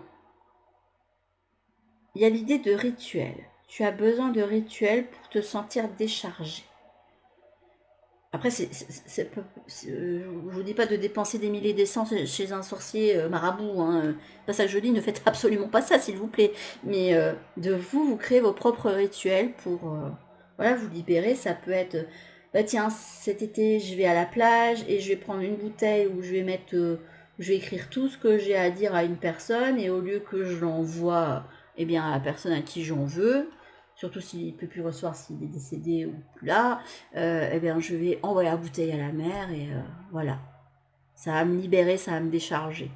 Il y a l'idée de rituel. Tu as besoin de rituel pour te sentir déchargé. Après, je vous dis pas de dépenser des milliers d'essence chez un sorcier marabout. Hein. Pas ça que je dis, ne faites absolument pas ça, s'il vous plaît. Mais de vous créez vos propres rituels pour voilà, vous libérer. Ça peut être, bah tiens, cet été, je vais à la plage et je vais prendre une bouteille où je vais mettre, je vais écrire tout ce que j'ai à dire à une personne et au lieu que je l'envoie, eh bien, à la personne à qui j'en veux, surtout s'il ne peut plus recevoir s'il est décédé ou plus là, eh bien, je vais envoyer la bouteille à la mer et voilà. Ça va me libérer, ça va me décharger.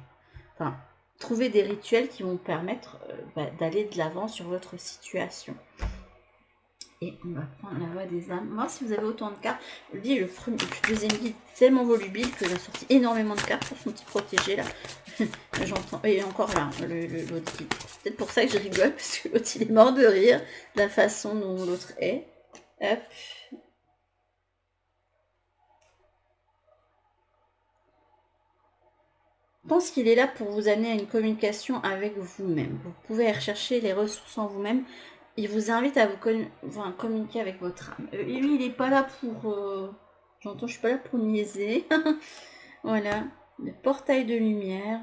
Enfin, trouver des rituels qui vont permettre d'aller de l'avant sur votre situation. Et on va prendre la voix des âmes. On va voir si vous avez autant de cartes. Je le dis, le deuxième guide tellement volubile que j'ai sorti énormément de cartes pour son petit protégé là. J'entends. Et encore là, l'autre guide. C'est peut-être pour ça que je rigole, parce que l'autre il est mort de rire de la façon dont l'autre est. Hop. pense qu'il est là pour vous amener à une communication avec vous-même. Vous pouvez aller rechercher les ressources en vous-même. Il vous invite à vous communiquer avec votre âme. Lui, il n'est pas là pour... J'entends, je suis pas là pour niaiser. Voilà, le portail de lumière.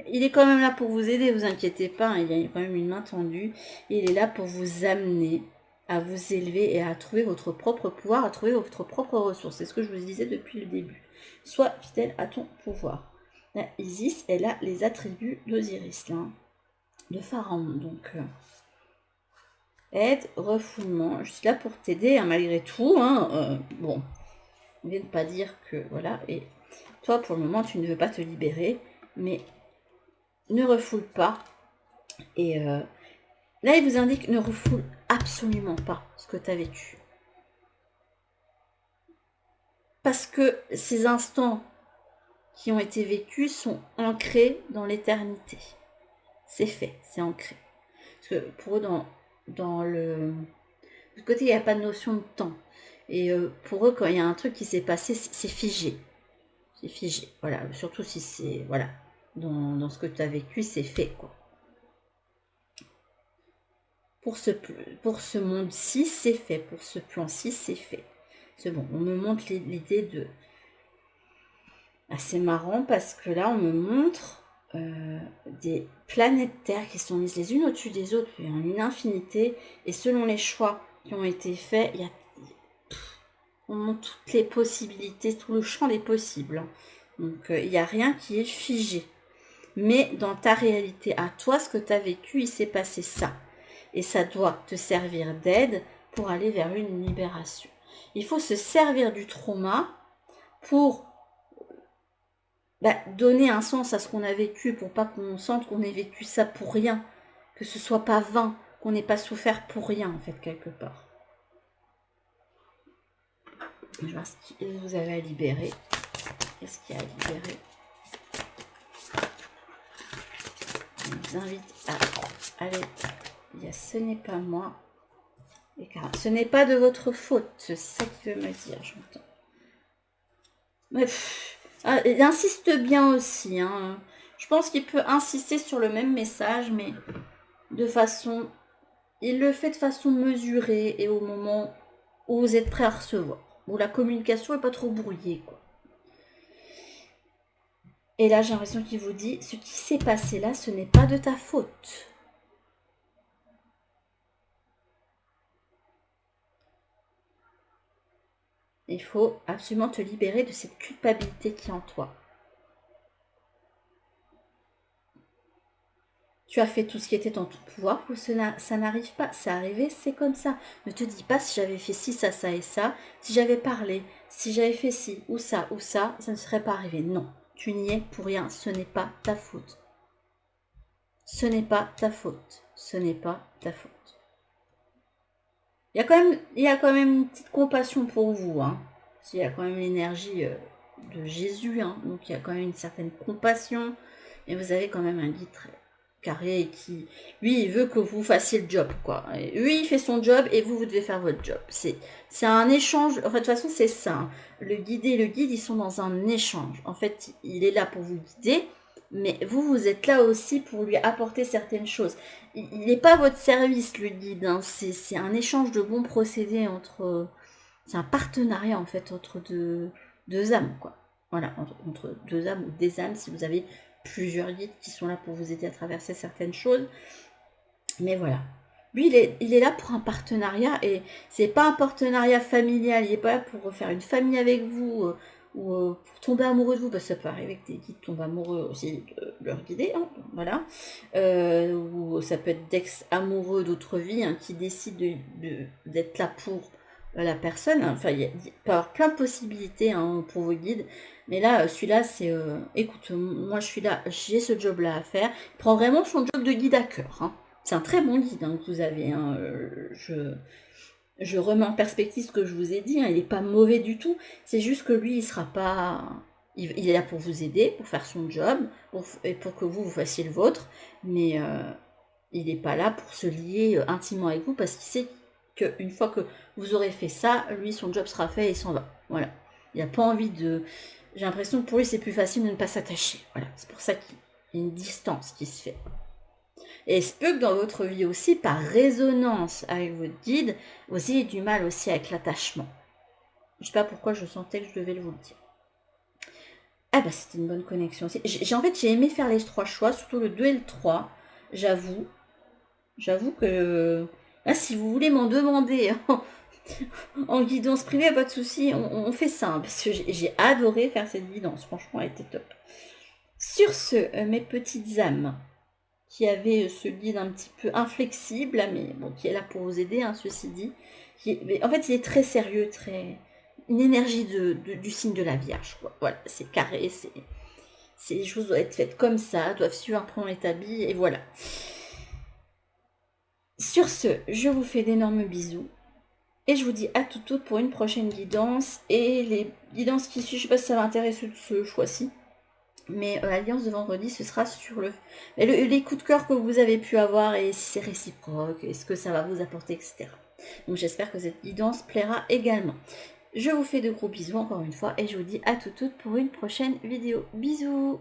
Il est quand même là pour vous aider, vous inquiétez pas. Hein, il y a quand même une main tendue. Il est là pour vous amener à vous élever et à trouver votre propre pouvoir, à trouver votre propre ressource. C'est ce que je vous disais depuis le début. Sois fidèle à ton pouvoir. Là, Isis, elle a les attributs d'Osiris, là, de Pharaon. Donc, aide, refoulement. Je suis là pour t'aider, hein, malgré tout. Hein, bon, on vient de pas dire que, voilà. Et toi, pour le moment, tu ne veux pas te libérer, mais ne refoule pas. Et là, il vous indique, ne refoule absolument pas ce que tu as vécu. Parce que ces instants qui ont été vécus sont ancrés dans l'éternité. C'est fait, c'est ancré. Parce que pour eux, dans le côté, il n'y a pas de notion de temps. Et pour eux, quand il y a un truc qui s'est passé, c'est figé. C'est figé, voilà. Surtout si c'est, voilà, dans ce que tu as vécu, c'est fait, quoi. Pour ce monde-ci, c'est fait. Pour ce plan-ci, c'est fait. C'est bon, on me montre l'idée de... C'est marrant parce que là, on me montre des planètes Terre qui sont mises les unes au-dessus des autres, il y a une infinité, et selon les choix qui ont été faits, on montre toutes les possibilités, tout le champ des possibles. Hein. Donc, il n'y a rien qui est figé. Mais dans ta réalité, à toi, ce que tu as vécu, il s'est passé ça. Et ça doit te servir d'aide pour aller vers une libération. Il faut se servir du trauma pour donner un sens à ce qu'on a vécu, pour pas qu'on sente qu'on ait vécu ça pour rien, que ce soit pas vain, qu'on n'ait pas souffert pour rien, en fait, quelque part. Je vais voir ce que vous avez à libérer. Qu'est-ce qu'il y a à libérer? Je vous invite à aller... Ce n'est pas moi. Ce n'est pas de votre faute. C'est ça qu'il veut me dire, j'entends. Mais il insiste bien aussi. Hein. Je pense qu'il peut insister sur le même message, mais de façon... Il le fait de façon mesurée et au moment où vous êtes prêt à recevoir. Où la communication n'est pas trop brouillée, quoi. Et là, j'ai l'impression qu'il vous dit, ce qui s'est passé là, ce n'est pas de ta faute. Il faut absolument te libérer de cette culpabilité qui est en toi. Tu as fait tout ce qui était en ton pouvoir pour que ça n'arrive pas. C'est arrivé, c'est comme ça. Ne te dis pas si j'avais fait ci, ça, ça et ça, si j'avais parlé, si j'avais fait ci ou ça, ça ne serait pas arrivé. Non, tu n'y es pour rien. Ce n'est pas ta faute. Ce n'est pas ta faute. Ce n'est pas ta faute. Il y a quand même une petite compassion pour vous. Hein. Il y a quand même l'énergie de Jésus. Hein. Donc il y a quand même une certaine compassion. Et vous avez quand même un guide très carré qui, lui, il veut que vous fassiez le job, quoi. Et lui, il fait son job et vous devez faire votre job. C'est un échange. En fait, de toute façon, c'est ça. Hein. Le guide et le guide, ils sont dans un échange. En fait, il est là pour vous guider, mais vous êtes là aussi pour lui apporter certaines choses. Il n'est pas à votre service, le guide. Hein. C'est un échange de bons procédés entre... C'est un partenariat, en fait, entre deux âmes, quoi. Voilà, entre deux âmes ou des âmes, si vous avez plusieurs guides qui sont là pour vous aider à traverser certaines choses. Mais voilà. Lui, il est là pour un partenariat et c'est pas un partenariat familial. Il n'est pas là pour faire une famille avec vous ou pour tomber amoureux de vous. Parce que ça peut arriver que des guides tombent amoureux aussi de leur guider. Hein, voilà. Ou ça peut être d'ex-amoureux d'autres vies hein, qui décident d'être là pour la personne. Enfin, il peut y avoir plein de possibilités hein, pour vos guides. Mais là, celui-là, c'est... écoute, moi, je suis là, j'ai ce job-là à faire. Il prend vraiment son job de guide à cœur. Hein. C'est un très bon guide hein, que vous avez. Hein. Je remets en perspective ce que je vous ai dit. Hein. Il n'est pas mauvais du tout. C'est juste que lui, il sera pas... Il est là pour vous aider, pour faire son job, et pour que vous fassiez le vôtre. Mais il n'est pas là pour se lier intimement avec vous parce qu'il sait qu'une fois que vous aurez fait ça, lui, son job sera fait et il s'en va. Voilà. Il n'a pas envie de J'ai l'impression que pour lui, c'est plus facile de ne pas s'attacher. Voilà, c'est pour ça qu'il y a une distance qui se fait. Et il se peut que dans votre vie aussi, par résonance avec votre guide, vous ayez du mal aussi avec l'attachement. Je ne sais pas pourquoi je sentais que je devais vous le dire. Ah bah c'était une bonne connexion aussi. En fait, j'ai aimé faire les 3 choix, surtout le 2 et le 3. J'avoue que... Là, si vous voulez m'en demander en guidance privée, pas de souci, on fait ça. Hein, parce que j'ai adoré faire cette guidance. Franchement, elle était top. Sur ce, mes petites âmes, qui avaient ce guide un petit peu inflexible, mais bon, qui est là pour vous aider, hein, ceci dit. En fait, il est très sérieux, très... Une énergie du signe de la Vierge, quoi. Voilà, c'est carré, les choses doivent être faites comme ça, doivent suivre un plan établi, et voilà. Sur ce, je vous fais d'énormes bisous. Et je vous dis à toutes pour une prochaine guidance. Et les guidances qui suivent, je ne sais pas si ça va intéresser ce choix-ci. Mais l'alliance de vendredi, ce sera sur les coups de cœur que vous avez pu avoir et si c'est réciproque, est-ce que ça va vous apporter, etc. Donc j'espère que cette guidance plaira également. Je vous fais de gros bisous encore une fois et je vous dis à toutes pour une prochaine vidéo. Bisous!